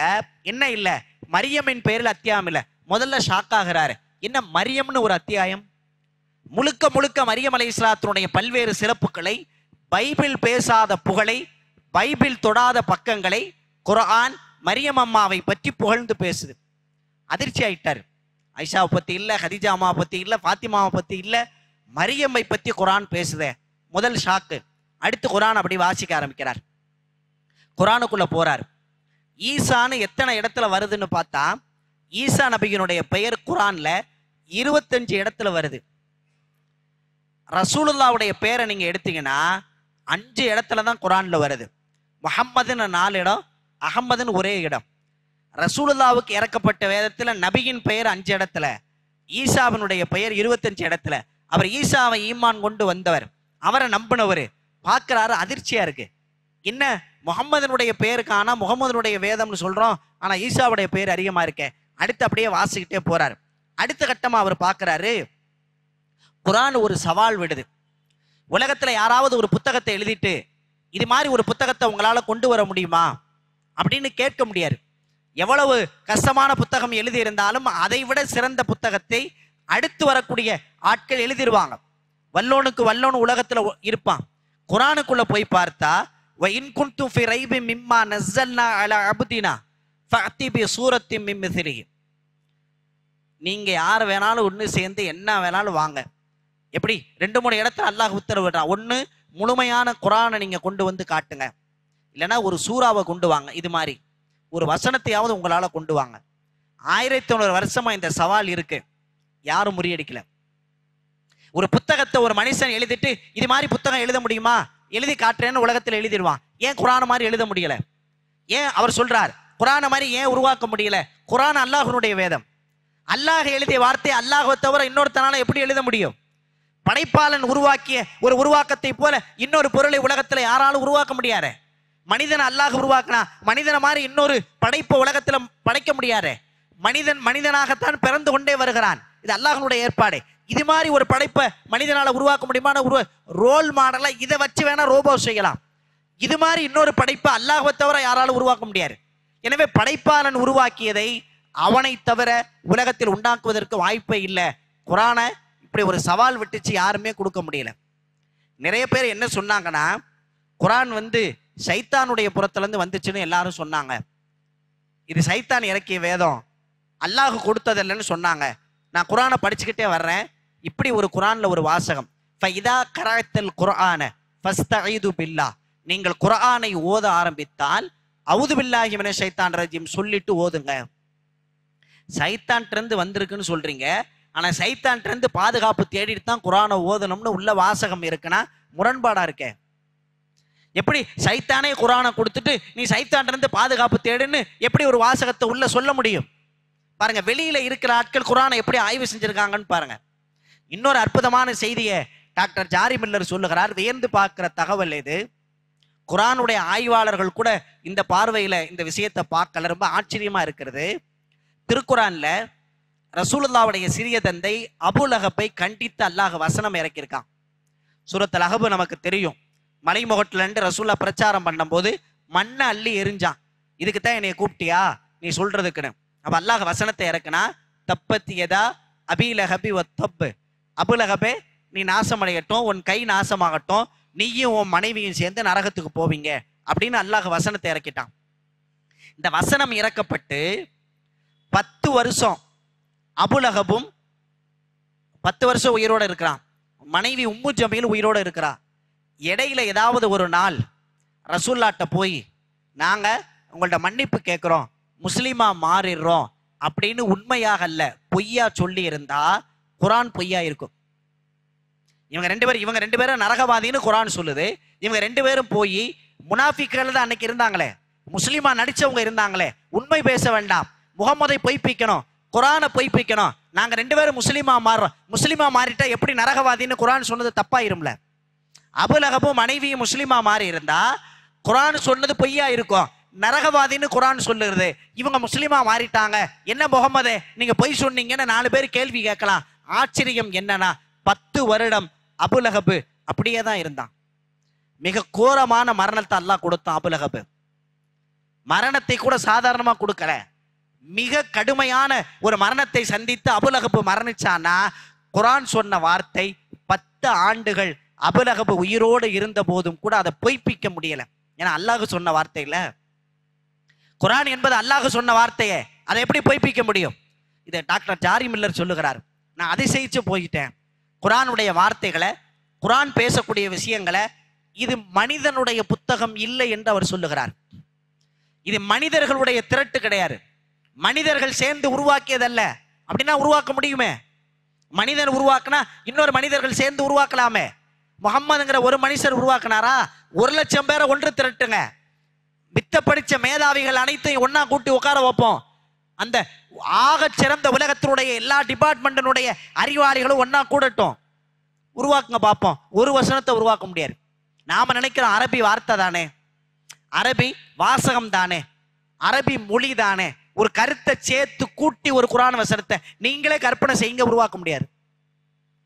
என்ன இல்ல, மரியமின் பெயரில் அத்தியாயம் இல்ல. முதல்ல ஷாக் ஆகிறாரு, என்ன மரியம்னு ஒரு அத்தியாயம்? முழுக்க முழுக்க மரியம் அலைஹிஸ்ஸலாத்தினுடைய பல்வேறு சிறப்புகளை, பைபிள் பேசாத புகழை, பைபிள் தொடாத பக்கங்களை குர்ஆன் மரியம் அம்மாவை பற்றி புகழ்ந்து பேசுது. அதிர்ச்சி ஆயிட்டார். ஐஷாவை பத்தி இல்ல, ஹதீஜா அம்மாவை பத்தி இல்ல, ஃபாத்திமாவை பத்தி இல்ல, மரியம்மை பத்தி குர்ஆன் பேசுதே. முதல் ஷாக்கு. அடுத்து குர்ஆன் அப்படி வாசிக்க ஆரம்பிக்கிறார். குர்ஆனுக்குள்ள போறார். ஈசான்னு எத்தனை இடத்துல வருதுன்னு பார்த்தா, ஈசா நபியினுடைய பெயர் குர்ஆன்ல 25 இடத்துல வருது. ரசூலுல்லாவுடைய பேரை நீங்க எடுத்தீங்கன்னா 5 இடத்துல தான் குர்ஆன்ல வருது. முஹம்மதுன்னு 4 இடம், அஹம்மதுன்னு ஒரே இடம். ரசூலுல்லாவுக்கு இறக்கப்பட்ட வேதத்துல நபியின் பெயர் 5 இடத்துல, ஈசாவினுடைய பெயர் 25 இடத்துல. அவர் ஈசாவை ஈமான் கொண்டு வந்தவர், அவரை நம்பினவர். பார்க்கிறாரு, அதிர்ச்சியா இருக்கு. என்ன முகம்மதனுடைய பேருக்கான முகமதுனுடைய வேதம்னு சொல்றோம், ஆனா ஈசாவுடைய பேர் அதிகமா இருக்கே. அடுத்து அப்படியே வாசிக்கிட்டே போறாரு. அடுத்த கட்டமா அவர் பார்க்கிறாரு, குர்ஆன் ஒரு சவால் விடுது. உலகத்துல யாராவது ஒரு புத்தகத்தை எழுதிட்டு இது மாதிரி ஒரு புத்தகத்தை உங்களால கொண்டு வர முடியுமா அப்படின்னு கேட்க முடியாது. எவ்வளவு கஷ்டமான புத்தகம் எழுதி இருந்தாலும் அதை விட சிறந்த புத்தகத்தை அடுத்து வரக்கூடிய ஆட்கள் எழுதிடுவாங்க. வல்லோனுக்கு வல்லோன் உலகத்துல இருப்பான். குர்ஆனுக்குள்ள போய் பார்த்தா, وَإِن كُنتُمْ فِي رَيْبٍ مِّمَّا نَزَّلْنَا عَلَى عَبْدِنَا فَأْتُوا بِسُورَةٍ مِّن مِّثْلِهِ. நீங்க யார் வேணாலும் ஒன்று சேர்ந்து என்ன வேணாலும் வாங்க. எப்படி 2-3 இடத்துல அல்லாஹ் உத்தரவிடுறான். ஒன்று, முழுமையான குர்ஆனை நீங்க கொண்டு வந்து காட்டுங்க, இல்லைன்னா ஒரு சூறாவை கொண்டு வாங்க, இது மாதிரி ஒரு வசனத்தையாவது உங்களால கொண்டு வாங்க. 1900 வருஷமா இந்த சவால் இருக்கு, யாரும் முறியடிக்கல. ஒரு புத்தகத்தை ஒரு மனுஷன் எழுதிட்டு இது மாதிரி புத்தகம் எழுத முடியுமா, எழுதி காட்டுறேன்னு உலகத்தில் எழுதிடுவான். ஏன் குர்ஆனை மாதிரி எழுத முடியல? ஏன் அவர் சொல்றார் குர்ஆனை மாதிரி ஏன் உருவாக்க முடியல? குர்ஆன் அல்லாஹ்வுடைய வேதம், அல்லாஹ் எழுதிய வார்த்தை. அல்லாஹ்வை தவிர இன்னொருத்தனால எப்படி எழுத முடியும்? படைப்பாளன் உருவாக்கிய ஒரு உருவாக்கத்தை போல இன்னொரு பொருளை உலகத்துல யாராலும் உருவாக்க முடியாது. மனிதனை அல்லாஹ் உருவாக்கினா மனிதனை மாதிரி இன்னொரு படைப்பை உலகத்துல படைக்க முடியாது. மனிதன் மனிதனாகத்தான் பிறந்து கொண்டே வருகிறான். இது அல்லாஹ்வுடைய ஏற்பாடு. இது மாதிரி ஒரு படைப்பை மனிதனால உருவாக்க முடியுமான ஒரு ரோல் மாடலை இதை வச்சு வேணா ரோபோ செய்யலாம். இது மாதிரி இன்னொரு படைப்பை அல்லாஹ்வை தவிர யாராலும் உருவாக்க முடியாது. எனவே படைப்பாளன் உருவாக்கியதை அவனை தவிர உலகத்தில் உண்டாக்குவதற்கு வாய்ப்பே இல்லை. குர்ஆனை இப்படி ஒரு சவால் விட்டுச்சு, யாருமே கொடுக்க முடியல. நிறைய பேர் என்ன சொன்னாங்கன்னா, குர்ஆன் சைத்தானுடைய புறத்திலிருந்து வந்துச்சுன்னு எல்லாரும் சொன்னாங்க. இது சைத்தான் இறக்கிய வேதம், அல்லாஹ் கொடுத்ததில்லைன்னு சொன்னாங்க. நான் குர்ஆனை படிச்சுக்கிட்டே வர்றேன். இப்படி ஒரு குர்ஆன்ல ஒரு வாசகம், ஃபைதா கரஅத்தல் குர்ஆன ஃபஸ்தஈது பில்லாஹ். நீங்கள் குர்ஆனை ஓத ஆரம்பித்தால் அவுது பில்லாஹி மினஷ் ஷைத்தானிர் ரஜீம் சொல்லிட்டு ஓதுங்க. சைத்தான்கிட்ட வந்திருக்குன்னு சொல்றீங்க, ஆனா சைத்தான்கிட்ட பாதுகாப்பு தேடிட்டு தான் குர்ஆனை ஓதணும்னு உள்ள வாசகம் இருக்குன்னா முரண்பாடா இருக்கே. எப்படி சைத்தானே குர்ஆனை கொடுத்துட்டு நீ சைத்தான்கிட்ட பாதுகாப்பு தேடுன்னு எப்படி ஒரு வாசகத்தை உள்ள சொல்ல முடியும்? பாருங்க, வெளியில இருக்கிற ஆட்கள் குர்ஆனை எப்படி ஆய்வு செஞ்சிருக்காங்கன்னு பாருங்க. இன்னொரு அற்புதமான செய்தியை டாக்டர் ஜாரி மில்லர் சொல்லுகிறார், வியந்து பார்க்கிற தகவல் இது. குர்ஆனுடைய ஆய்வாளர்கள் கூட இந்த பார்வையில இந்த விஷயத்தை பார்க்கல, ரொம்ப ஆச்சரியமா இருக்கிறது. திருக்குர்ஆன்ல ரசூலுல்லாஹ்வுடைய சிறிய தந்தை அபூலஹபை கண்டித்து அல்லாஹ் வசனம் இறக்கியிருக்கான். சூரத்துல் அஹப் நமக்கு தெரியும். மலைமுகட்டுல இருந்து ரசூலுல்லாஹ் பிரச்சாரம் பண்ணும்போது மண்ணை அள்ளி எரிஞ்சான். இதுக்கு தான் என்னைய கூப்பிட்டியா நீ சொல்றதுக்குன்னு. அப்ப அல்லாஹ் வசனத்தை இறக்குனா, தப்பத் யதா அபீ லஹபி வத்தப், அபூலஹபே நீ நாசமடையட்டும், உன் கை நாசமாகட்டும், நீயும் உன் மனைவியும் சேர்ந்து நரகத்துக்கு போவீங்க அப்படின்னு அல்லாஹ் வசனத்தை இறக்கிட்டான். இந்த வசனம் இறக்கப்பட்டு 10 வருஷம் அபூலஹபும் 10 வருஷம் உயிரோட இருக்கிறான். மனைவி உம்மு ஜமீல் உயிரோட இருக்கிறா. இடையில ஏதாவது ஒரு நாள் ரசூல்லாட்ட போய் நாங்க உங்கள்ட்ட மன்னிப்பு கேட்கிறோம், முஸ்லிமா மாறிடுறோம் அப்படின்னு உண்மையாக அல்ல பொய்யா சொல்லி இருந்தா குர்ஆன் பொய்யா இருக்கும். இவங்க ரெண்டு பேரும் நரகவாதின்னு குர்ஆன் சொல்லுது. இவங்க 2 பேரும் போய் முனாஃபிக்கள் தான் அன்னைக்கு இருந்தாங்களே, முஸ்லிமா நடிச்சவங்க இருந்தாங்களே, உண்மை பேச வேண்டாம், முகமதை பொய்ப்பிக்கணும், குர்ஆனை பொய்ப்பிக்கணும், நாங்க 2 பேரும் முஸ்லிமா மாறுறோம், முஸ்லிமா மாறிட்டா எப்படி நரகவாதின்னு குர்ஆன் சொன்னது தப்பாயிரும்ல. அபூலஹபும் மனைவியும் முஸ்லிமா மாறி இருந்தா குர்ஆன் சொன்னது பொய்யா இருக்கும், நரகவாதின்னு குர்ஆன் சொல்லுறது. இவங்க முஸ்லிமா மாறிட்டாங்க, என்ன முகமதே நீங்க பொய் சொன்னீங்கன்னு 4 பேர் கேள்வி கேட்கலாம். ஆச்சரியம் என்னன்னா 10 வருடம் அபூலஹப் அப்படியே தான் இருந்தான். மிக கோரமான மரணத்தை அல்லாஹ் கொடுத்தான். அபூலஹப் மரணத்தை கூட சாதாரணமா கொடுக்கல, மிக கடுமையான ஒரு மரணத்தை சந்தித்து அபூலஹப் மரணிச்சானா குர்ஆன் சொன்ன வார்த்தை 10 ஆண்டுகள் அபூலஹப் உயிரோடு இருந்த போதும் கூட அதை பொய்ப்பிக்க முடியல. ஏன்னா அல்லாஹ் சொன்ன வார்த்தையில, குர்ஆன் என்பது அல்லாஹ் சொன்ன வார்த்தையே, அதை எப்படி பொய்ப்பிக்க முடியும்? இதை டாக்டர் ஜாரி மில்லர் சொல்லுகிறார். நான் அதிசயிச்சு போயிட்டேன். குர்ஆனுடைய வார்த்தைகளை, குர்ஆன் பேசக்கூடிய விஷயங்களை, இது மனிதனுடைய புத்தகம் இல்லை என்று அவர் சொல்லுகிறார். இது மனிதர்களுடைய திரட்டு கிடையாது, மனிதர்கள் சேர்ந்து உருவாக்கியதல்ல. அப்படின்னா உருவாக்க முடியுமே? மனிதன் உருவாக்குனா இன்னொரு மனிதர்கள் சேர்ந்து உருவாக்கலாமே. முகம்மதுங்கிற ஒரு மனுஷர் உருவாக்குனாரா? 1,00,000 பேரை ஒன்று திரட்டுங்க, வித்த படிச்ச மேதாவிகள் அனைத்தையும் ஒன்னா கூட்டி உட்கார வைப்போம், அந்த ஆக சிறந்த உலகத்தினுடைய எல்லா டிபார்ட்மெண்டினுடைய அறிவாளிகளும் ஒன்னா கூடட்டும், உருவாக்குங்க பார்ப்போம். ஒரு வசனத்தை உருவாக்க முடியாது. நாம நினைக்கிறோம் அரபி வார்த்தை தானே, அரபி வாசகம் தானே, அரபி மொழி தானே, ஒரு கருத்தை சேர்த்து கூட்டி ஒரு குர்ஆன் வசனத்தை நீங்களே கற்பனை செய்யுங்க, உருவாக்க முடியாது.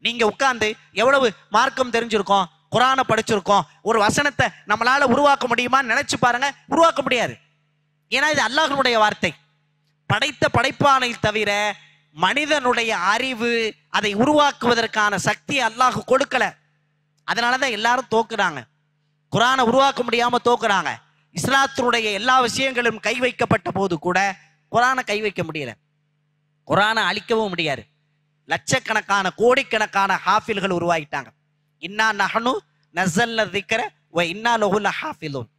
நீங்க உட்கார்ந்து எவ்வளவு மார்க்கம் தெரிஞ்சிருக்கோம், குர்ஆனை படிச்சிருக்கோம், ஒரு வசனத்தை நம்மளால உருவாக்க முடியுமான்னு நினைச்சு பாருங்க, உருவாக்க முடியாது. ஏன்னா இது அல்லாஹ்வுடைய வார்த்தை. படைத்த படைப்பானை தவிர மனிதனுடைய அறிவு, அதை உருவாக்குவதற்கான சக்தி அல்லாஹ் கொடுக்கல. அதனாலதான் எல்லாரும் தோக்குறாங்க, குர்ஆனை உருவாக்க முடியாம தோக்குறாங்க. இஸ்லாத்தினுடைய எல்லா விஷயங்களும் கை வைக்கப்பட்ட போது கூட குர்ஆனை கை வைக்க முடியல, குர்ஆனை அழிக்கவும் முடியாது. லட்சக்கணக்கான கோடிக்கணக்கான ஹாஃபில்கள் உருவாகிட்டாங்க. இன்னா நஹ்னு நஸல்ன ذிக்ர வ இன்னா லஹு லஹாஃபிலூன்.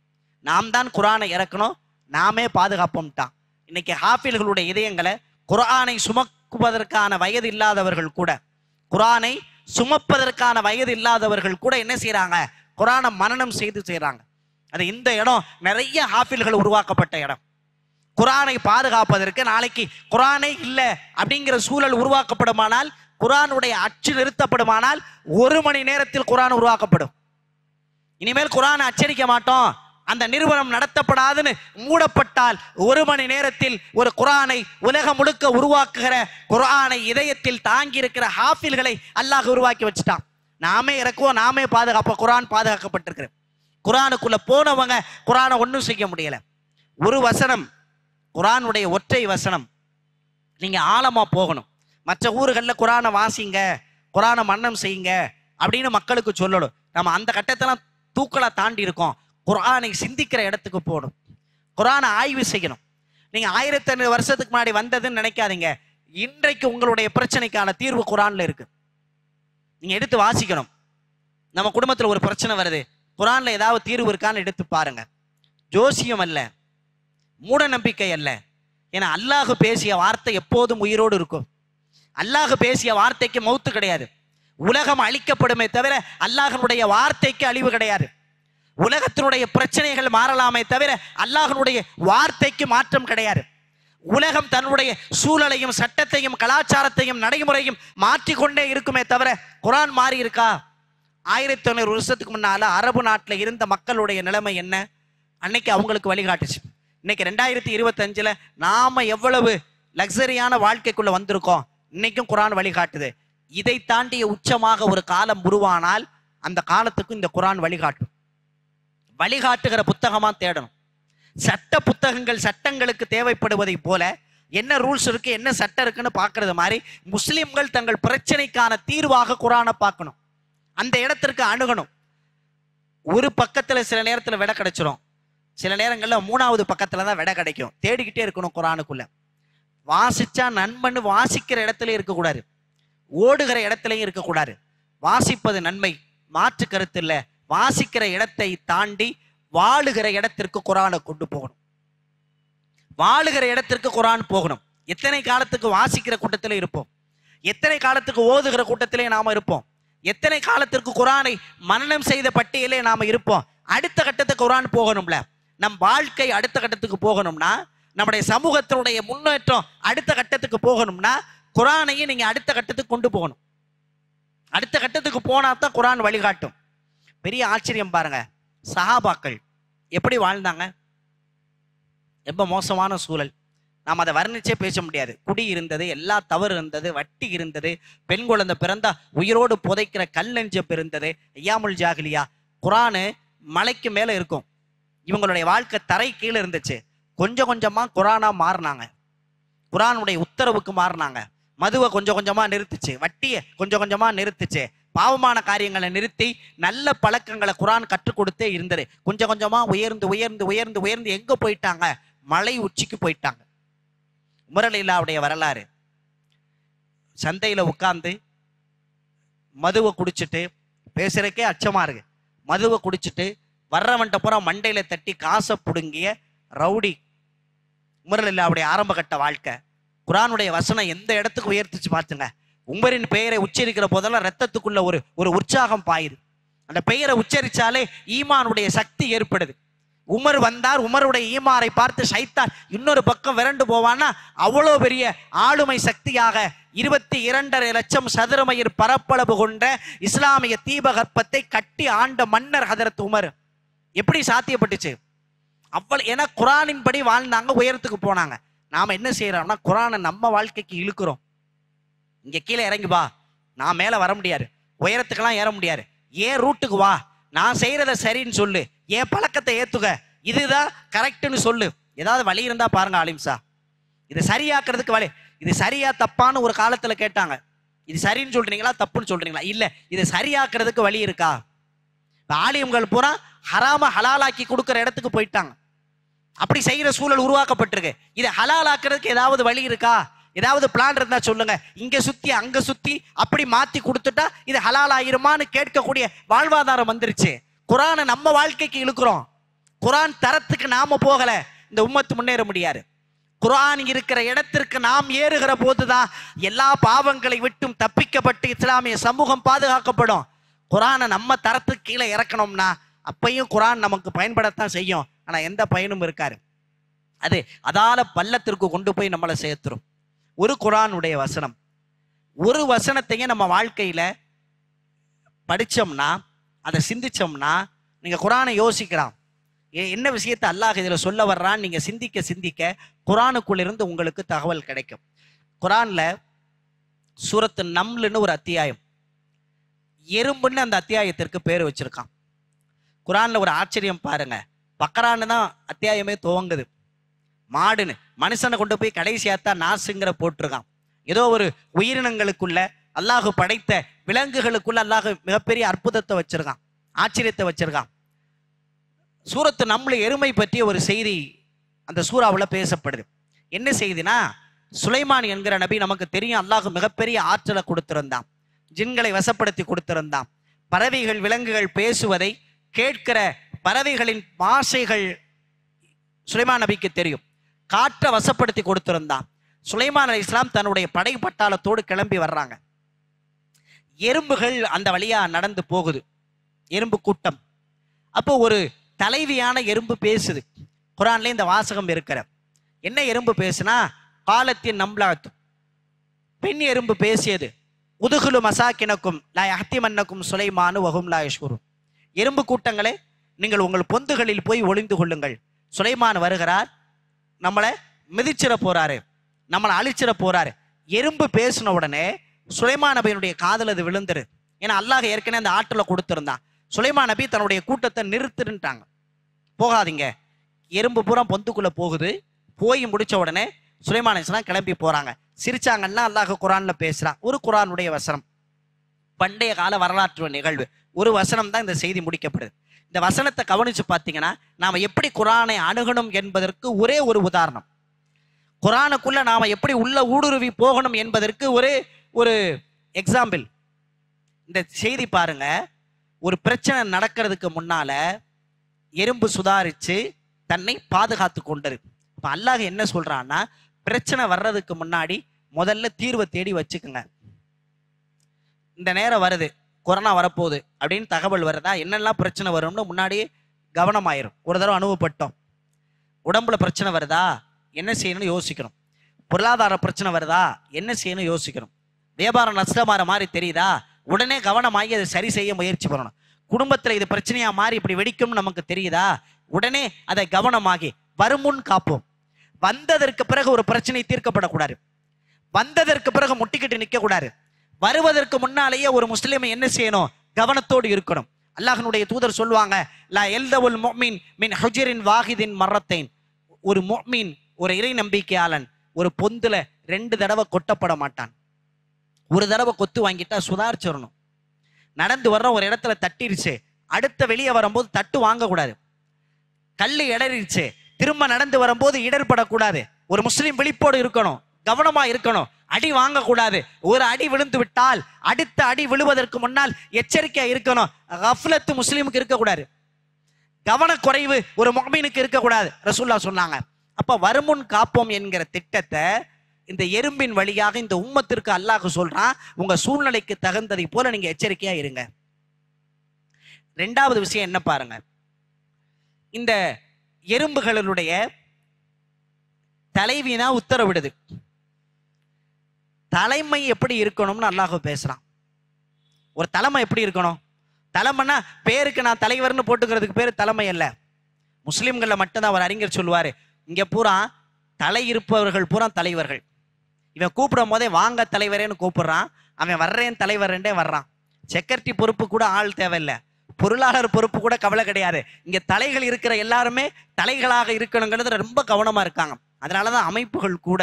நாம் தான் குர்ஆனை இறக்கணும், நாமே பாதுகாப்போம்ட்டான். இன்னைக்கு ஹாஃபில்களுடைய இதயங்களை, குர்ஆனை சுமக்குவதற்கான வயது இல்லாதவர்கள் கூட, குர்ஆனை சுமப்பதற்கான வயது இல்லாதவர்கள் கூட என்ன செய்யறாங்க? குர்ஆனை மனனம் செய்து செய்யறாங்க. அது இந்த இடம் நிறைய ஹாஃபில்கள் உருவாக்கப்பட்ட இடம். குர்ஆனை பாதுகாப்பதற்கு நாளைக்கு குர்ஆனை இல்லை அப்படிங்கிற சூழல் உருவாக்கப்படுமானால், குர்ஆனுடைய அச்சு நிறுத்தப்படுமானால் 1 மணி நேரத்தில் குர்ஆன் உருவாக்கப்படும். இனிமேல் குர்ஆனை அச்சடிக்க மாட்டோம், அந்த நிறுவனம் நடத்தப்படாதுன்னு மூடப்பட்டால் 1 மணி நேரத்தில் ஒரு குர்ஆனை உலகம் முழுக்க உருவாக்குகிற, குர்ஆனை இதயத்தில் தாங்கி இருக்கிற ஹாஃபில்களை அல்லாஹ் உருவாக்கி வச்சுட்டான். நாமே இறக்குவோம், நாமே பாதுகாப்போம். குர்ஆன் பாதுகாக்கப்பட்டிருக்கிற, குர்ஆனுக்குள்ள போனவங்க குர்ஆனை ஒன்றும் செய்ய முடியல. ஒரு வசனம், குர்ஆனுடைய ஒற்றை வசனம், நீங்க ஆழமா போகணும். மற்ற ஊர்களில் குர்ஆனை வாசிங்க, குர்ஆனை மன்னம் செய்யுங்க அப்படின்னு மக்களுக்கு சொல்லணும். நம்ம அந்த கட்டத்தெல்லாம் தூக்கலா தாண்டி இருக்கோம். குர்ஆனை சிந்திக்கிற இடத்துக்கு போகணும், குர்ஆனை ஆய்வு செய்யணும். நீங்க 1500 வருஷத்துக்கு முன்னாடி வந்ததுன்னு நினைக்காதீங்க. இன்றைக்கு உங்களுடைய பிரச்சனைக்கான தீர்வு குர்ஆன்ல இருக்கு. நீங்க எடுத்து வாசிக்கணும். நம்ம குடும்பத்தில் ஒரு பிரச்சனை வருது, குர்ஆன்ல ஏதாவது தீர்வு இருக்கான்னு எடுத்து பாருங்க. ஜோசியம் அல்ல, மூட நம்பிக்கை அல்ல. ஏன்னா அல்லாஹ் பேசிய வார்த்தை எப்போதும் உயிரோடு இருக்கும். அல்லாஹ் பேசிய வார்த்தைக்கு மௌத்து கிடையாது. உலகம் அழிக்கப்படுமே தவிர அல்லாஹ்வுடைய வார்த்தைக்கு அழிவு கிடையாது. உலகத்தினுடைய பிரச்சனைகள் மாறலாமே தவிர அல்லாஹ்வுடைய வார்த்தைக்கு மாற்றம் கிடையாது. உலகம் தன்னுடைய சூழலையும் சட்டத்தையும் கலாச்சாரத்தையும் நடைமுறையும் மாற்றிக்கொண்டே இருக்குமே தவிர குர்ஆன் மாறி இருக்கா? 1500 வருஷத்துக்கு முன்னால அரபு நாட்டில் இருந்த மக்களுடைய நிலைமை என்ன? அன்னைக்கு அவங்களுக்கு வழிகாட்டுச்சு. இன்னைக்கு 2025 நாம எவ்வளவு லக்ஸரியான வாழ்க்கைக்குள்ள வந்திருக்கோம், இன்னைக்கும் குரான் வழிகாட்டுது. இதை தாண்டிய உச்சமாக ஒரு காலம் உருவானால் அந்த காலத்துக்கு இந்த குரான் வழிகாட்டும். வழிகாட்டுகிற புத்தகமா தேடணும். சட்ட புத்தகங்கள் சட்டங்களுக்கு தேவைப்படுவதை போல என்ன ரூல்ஸ் இருக்கு, என்ன சட்டம் இருக்குன்னு பார்க்கறது மாதிரி முஸ்லிம்கள் தங்கள் பிரச்சனைக்கான தீர்வாக குரானை பார்க்கணும். அந்த இடத்திற்கு அணுகணும். ஒரு பக்கத்துல சில நேரத்துல விடை கிடைச்சிரும், சில நேரங்கள்ல 3வது பக்கத்துல தான் விடை கிடைக்கும். தேடிக்கிட்டே இருக்கணும் குரானுக்குள்ள. வாசிச்சா நன்மைன்னு வாசிக்கிற இடத்துல இருக்கக்கூடாது, ஓடுகிற இடத்துலயும் இருக்கக்கூடாது. வாசிப்பது நன்மை, மாற்று கருத்து இல்லை. வாசிக்கிற இடத்தை தாண்டி வாழுகிற இடத்திற்கு குரானை கொண்டு போகணும். வாழுகிற இடத்திற்கு குரான் போகணும். எத்தனை காலத்துக்கு வாசிக்கிற கூட்டத்திலே இருப்போம், எத்தனை காலத்துக்கு ஓதுகிற கூட்டத்திலே நாம இருப்போம், எத்தனை காலத்திற்கு குரானை மனனம் செய்த பட்டியலே நாம இருப்போம். அடுத்த கட்டத்துக்கு குரான் போகணும்ல. நம் வாழ்க்கை அடுத்த கட்டத்துக்கு போகணும்னா, நம்முடைய சமூகத்தினுடைய முன்னேற்றம் அடுத்த கட்டத்துக்கு போகணும்னா குரானையும் நீங்க அடுத்த கட்டத்துக்கு கொண்டு போகணும். அடுத்த கட்டத்துக்கு போனா தான் குரான் வழிகாட்டும். பெரிய ஆச்சரியம் பாருங்க, சஹாபாக்கள் எப்படி வாழ்ந்தாங்க. ரொம்ப மோசமான சூழல், நாம் அதை வர்ணிச்சே பேச முடியாது. குடி இருந்தது, எல்லா தவறு இருந்தது, வட்டி இருந்தது, பெண் குழந்தை பிறந்தா உயிரோடு புதைக்கிற கல்லெஞ்சப் இருந்தது, ஐயாமுல் ஜாகிலியா. குரானு மலைக்கு மேல இருக்கும், இவங்களுடைய வாழ்க்கை தரை கீழே இருந்துச்சு. கொஞ்சம் கொஞ்சமா குரானா மாறினாங்க, குரானுடைய உத்தரவுக்கு மாறினாங்க. மதுவை கொஞ்சம் கொஞ்சமா நிறுத்துச்சு, வட்டியை கொஞ்சம் கொஞ்சமா நிறுத்துச்சு, பாவமான காரியங்களை நிறுத்தி நல்ல பழக்கங்களை குரான் கற்றுக் கொடுத்தே இருந்தது. கொஞ்சம் கொஞ்சமா உயர்ந்து உயர்ந்து உயர்ந்து உயர்ந்து எங்க போயிட்டாங்க? மலை உச்சிக்கு போயிட்டாங்க. உமர் ரலியல்லாஹுடைய வரலாறு, சந்தையில உட்கார்ந்து மதுவை குடிச்சிட்டு, பேசுறதுக்கே அச்சமா இருக்கு, மதுவை குடிச்சிட்டு வர்றவன்ட்ட பூரா மண்டையில தட்டி காசை புடுங்கிய ரவுடி உமர் ரலியல்லாஹுடைய ஆரம்ப கட்ட வாழ்க்கை. குரானுடைய வசனம் எந்த இடத்துக்கு உயர்த்திச்சு பார்த்துங்க. உமரின் பெயரை உச்சரிக்கிற போதெல்லாம் ரத்தத்துக்குள்ள ஒரு உற்சாகம் பாயுது. அந்த பெயரை உச்சரிச்சாலே ஈமானுடைய சக்தி ஏற்படுது. உமர் வந்தார், உமருடைய ஈமாரை பார்த்து சைத்தான் இன்னொரு பக்கம் விரண்டு போவான்னா அவ்வளோ பெரிய ஆளுமை சக்தியாக 22.5 லட்சம் சதுர மைல் பரப்பளவு கொண்ட இஸ்லாமிய தீபகற்பத்தை கட்டி ஆண்ட மன்னர் ஹதரத் உமர். எப்படி சாத்தியப்பட்டுச்சு? ஏன்னா குரானின் படி வாழ்ந்தாங்க, உயரத்துக்கு போனாங்க. நாம என்ன செய்யறோம்னா குரானை நம்ம வாழ்க்கைக்கு இழுக்கிறோம். இங்க கீழே இறங்கி வா, நான் மேல வர முடியாது, உயரத்துக்கெல்லாம் ஏற முடியாது, ஏன் ரூட்டுக்கு வா, நான் செய்யறத சரின்னு சொல்லு, என் பழக்கத்தை ஏத்துக்க, இதுதான் கரெக்ட்னு சொல்லு. ஏதாவது வழி இருந்தா பாருங்க ஆலிம்சா, இது சரியாக்குறதுக்கு வழி. இது சரியா தப்பான்னு ஒரு காலத்துல கேட்டாங்க. இது சரின்னு சொல்றீங்களா தப்புன்னு சொல்றீங்களா? இல்ல, இது சரியாக்குறதுக்கு வழி இருக்கா? ஆலிம்கள் பூரா ஹராம ஹலாலாக்கி கொடுக்குற இடத்துக்கு போயிட்டாங்க. அப்படி செய்யற சூழல் உருவாக்கப்பட்டிருக்கு. இதை ஹலாலாக்குறதுக்கு ஏதாவது வழி இருக்கா? ஏதாவது பிளான் இருந்தா சொல்லுங்க. இங்க சுத்தி அங்க சுத்தி அப்படி மாத்தி கொடுத்துட்டா இது ஹலால் ஆயிருமான்னு கேட்கக்கூடிய வாழ்வாதாரம் வந்துருச்சு. குரானை நம்ம வாழ்க்கைக்கு இழுக்கிறோம். குரான் தரத்துக்கு நாம போகல, இந்த உம்மத்து முன்னேற முடியாது. குரான் இருக்கிற இடத்திற்கு நாம் ஏறுகிற போதுதான் எல்லா பாவங்களை விட்டும் தப்பிக்கப்பட்டு இஸ்லாமிய சமூகம் பாதுகாக்கப்படும். குரானை நம்ம தரத்துக்கு கீழே இறக்கணும்னா அப்பையும் குரான் நமக்கு பயன்படத்தான் செய்யும், ஆனா எந்த பயனும் இருக்காரு. அது அதால பள்ளத்திற்கு கொண்டு போய் நம்மளை சேர்த்துரும். ஒரு குரானுடைய வசனம், ஒரு வசனத்தையும் நம்ம வாழ்க்கையில படிச்சோம்னா, அதை சிந்திச்சோம்னா, நீங்க குரானை யோசிக்கலாம், என்ன விஷயத்தை அல்லாஹ் இதுல சொல்ல வர்றான்னு நீங்க சிந்திக்க சிந்திக்க குரானுக்குள்ளிருந்து உங்களுக்கு தகவல் கிடைக்கும். குரான்ல சூரத்து நம்லுன்னு ஒரு அத்தியாயம், எறும்புன்னு அந்த அத்தியாயத்திற்கு பேர் வச்சிருக்கான். குரான்ல ஒரு ஆச்சரியம் பாருங்க, பக்கரான்னு தான் அத்தியாயமே துவங்குது. மாடுன்னு மனுஷனை கொண்டு போய் கடைசியாத்தான் நாசுங்கிற போட்டிருக்கான். ஏதோ ஒரு உயிரினங்களுக்குள்ள, அல்லாஹு படைத்த விலங்குகளுக்குள்ள அல்லாஹ் மிகப்பெரிய அற்புதத்தை வச்சிருக்கான், ஆச்சரியத்தை வச்சிருக்கான். சூரத்து நம்லு எருமை பற்றிய ஒரு செய்தி அந்த சூறாவில் பேசப்படுது. என்ன செய்தினா, சுலைமான் என்கிற நபி நமக்கு தெரியும், அல்லாஹ் மிகப்பெரிய ஆற்றலை கொடுத்திருந்தான், ஜின்களை வசப்படுத்தி கொடுத்திருந்தான். பறவைகள் விலங்குகள் பேசுவதை கேட்கிற பறவைகளின் பாஷைகள் சுலைமான் நபிக்கு தெரியும். காற்றை வசப்படுத்தி கொடுத்திருந்தான். சுலைமான் அலைஹிஸ்ஸலாம் தன்னுடைய படை பட்டாளத்தோடு கிளம்பி வர்றாங்க. எறும்புகள் அந்த வழியா நடந்து போகுது, எறும்பு கூட்டம். அப்போ ஒரு தலைவியான எறும்பு பேசுது. குரான்ல இந்த வாசகம் இருக்கிற என்ன எறும்பு பேசுனா, காலத்தின் நம்லாத், பெண் எறும்பு பேசியது. உதுகுலு மசாக்கினக்கும் லா யஹ்திமன்னக்கும் சுலைமானு வஹும் லா யஷ்குரூன். எறும்பு கூட்டங்களே, நீங்கள் உங்கள் பொந்துகளில் போய் ஒளிந்து கொள்ளுங்கள். சுலைமான் வருகிறார், நம்மளை மிதிச்சிட போறாரு, நம்மளை அழிச்சிட போறாரு. எறும்பு பேசின உடனே சுலைமான் நபியினுடைய காதல் அது விழுந்துரு. ஏன்னா அல்லாஹ் ஏற்கனவே அந்த ஆற்றலை கொடுத்திருந்தான். சுலைமான் நபி தன்னுடைய கூட்டத்தை நிறுத்துட்டாங்க, போகாதீங்க. எறும்பு பூரா பொந்துக்குள்ள போகுது. போய் முடிச்ச உடனே சுலைமான் அலைஹிஸ்ஸலாம் கிளம்பி போறாங்க. சிரிச்சாங்கன்னா அல்லாஹ் குரான்ல பேசுறான். ஒரு குரானுடைய வசனம், பண்டைய கால வரலாற்று நிகழ்வு. ஒரு வசனம் தான் இந்த செய்தி முடிக்கப்படுது. இந்த வசனத்தை கவனிச்சு பார்த்தீங்கன்னா நாம எப்படி குரானை அணுகணும் என்பதற்கு ஒரே ஒரு உதாரணம். குரானுக்குள்ள நாம எப்படி உள்ள ஊடுருவி போகணும் என்பதற்கு ஒரே ஒரு எக்ஸாம்பிள். இந்த செய்தி பாருங்க. ஒரு பிரச்சனை நடக்கிறதுக்கு முன்னால எறும்பு சுதாரிச்சு தன்னை பாதுகாத்து கொண்டது. இப்ப அல்லாஹ் என்ன சொல்றான்னா, பிரச்சனை வர்றதுக்கு முன்னாடி முதல்ல தீர்வை தேடி வச்சுக்குங்க. இந்த நேரம் வருது, கொரோனா வரப்போகுது அப்படின்னு தகவல் வருதா, என்னெல்லாம் பிரச்சனை வரும்னு முன்னாடியே கவனமாயிரும். ஒரு தடவை அனுபவப்பட்டோம். உடம்புல பிரச்சனை வருதா, என்ன செய்யணும்னு யோசிக்கணும். பொருளாதார பிரச்சனை வருதா, என்ன செய்யணும் யோசிக்கணும். வியாபாரம் நஷ்டமாற மாதிரி தெரியுதா, உடனே கவனமாகி அதை சரி செய்ய முயற்சி பண்ணணும். குடும்பத்துல இது பிரச்சனையா மாறி இப்படி வெடிக்கும்னு நமக்கு தெரியுதா, உடனே அதை கவனமாகி வருமுன் காப்போம். வந்ததற்கு பிறகு ஒரு பிரச்சனை தீர்க்கப்படக்கூடாது. வந்ததற்கு பிறகு முட்டிக்கிட்டு நிற்க கூடாது. வருவதற்கு முன்னாலேயே ஒரு முஸ்லிம் என்ன செய்யணும், கவனத்தோடு இருக்கணும். அல்லாஹ்வுடைய தூதர் சொல்லுவாங்க, லா யல்தவுல் முஃமின் மின் ஹுஜரின் வாஹிதின் மர்ரத்தைன். ஒரு முஃமின், ஒரு இறை நம்பிக்கையாளன் ஒரு பொந்துல 2 தடவை கொட்டப்பட மாட்டான். ஒரு தடவை கொத்து வாங்கிட்டா சுதாரிச்சிடணும். நடந்து வர்ற ஒரு இடத்துல தட்டிருச்சு, அடுத்த வெளியே வரும்போது தட்டு வாங்கக்கூடாது. கல்லு இடறிடுச்சு, திரும்ப நடந்து வரும்போது இடர்படக்கூடாது. ஒரு முஸ்லிம் விழிப்போடு இருக்கணும், கவனமா இருக்கணும். அடி வாங்கக்கூடாது. ஒரு அடி விழுந்து விட்டால் அடுத்த அடி விழுவதற்கு முன்னால் எச்சரிக்கையா இருக்கணும். கஃப்லத்து முஸ்லிமுக்கு இருக்கக்கூடாது, கவனக்குறைவு ஒரு முஃமினுக்கு இருக்கக்கூடாது. ரசூலுல்லாஹ் சொன்னாங்க. அப்ப வருமுன் காப்போம் என்கிற திட்டத்தை இந்த எறும்பின் வழியாக இந்த உம்மத்திற்கு அல்லாஹ் சொல்றான். உங்க சூழ்நிலைக்கு தகுந்ததை போல நீங்க எச்சரிக்கையா இருங்க. 2வது விஷயம் என்ன பாருங்க, இந்த எறும்புகளுடைய தலைவினா உத்தரவிடுது. தலைமை எப்படி இருக்கணும்னு அல்லாஹ் பேசுறான். ஒரு தலைமை எப்படி இருக்கணும், தலைமைன்னா பேருக்கு நான் தலைவர்னு போட்டுக்கிறதுக்கு பேரு தலைமை அல்ல. முஸ்லிம்கள்ல மட்டும்தான் ஒரு அறிஞர் சொல்லுவாரு, இங்க பூரா தலை இருப்பவர்கள் பூரா தலைவர்கள். இவன் கூப்பிடும் போதே வாங்க தலைவரேன்னு கூப்பிடுறான், அவன் வர்றேன் தலைவரே வர்றான். செக்ரட்டரி பொறுப்பு கூட ஆள் தேவையில்லை, பொருளாளர் பொறுப்பு கூட கவலை கிடையாது. இங்க தலைகள் இருக்கிற எல்லாருமே தலைகளாக இருக்கணுங்கிறது ரொம்ப கவனமா இருக்காங்க. அதனாலதான் அமைப்புகள் கூட,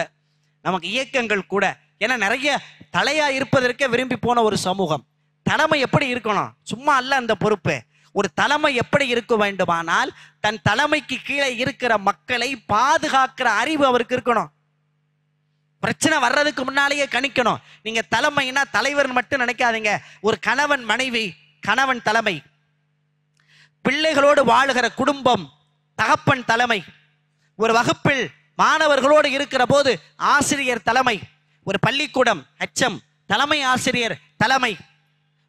நமக்கு இயக்கங்கள் கூட, ஏன்னா நிறைய தலையா இருப்பதற்கே விரும்பி போன ஒரு சமூகம். தலைமை எப்படி இருக்கணும், சும்மா அல்ல அந்த பொறுப்பு. ஒரு தலைமை எப்படி இருக்க வேண்டுமானால் தன் தலைமைக்கு கீழே இருக்கிற மக்களை பாதுகாக்கிற அறிவு அவருக்கு இருக்கணும். பிரச்சனை வர்றதுக்கு முன்னாலேயே கணிக்கணும். நீங்க தலைமைனா தலைவர் மட்டும் நினைக்காதீங்க. ஒரு கணவன் மனைவி, கணவன் தலைமை, பிள்ளைகளோடு வாழுகிற குடும்பம் தகப்பன் தலைமை, ஒரு வகுப்பில் மாணவர்களோடு இருக்கிற போது ஆசிரியர் தலைமை, ஒரு பள்ளிக்கூடம் ஹெச்எம் தலைமை ஆசிரியர் தலைமை,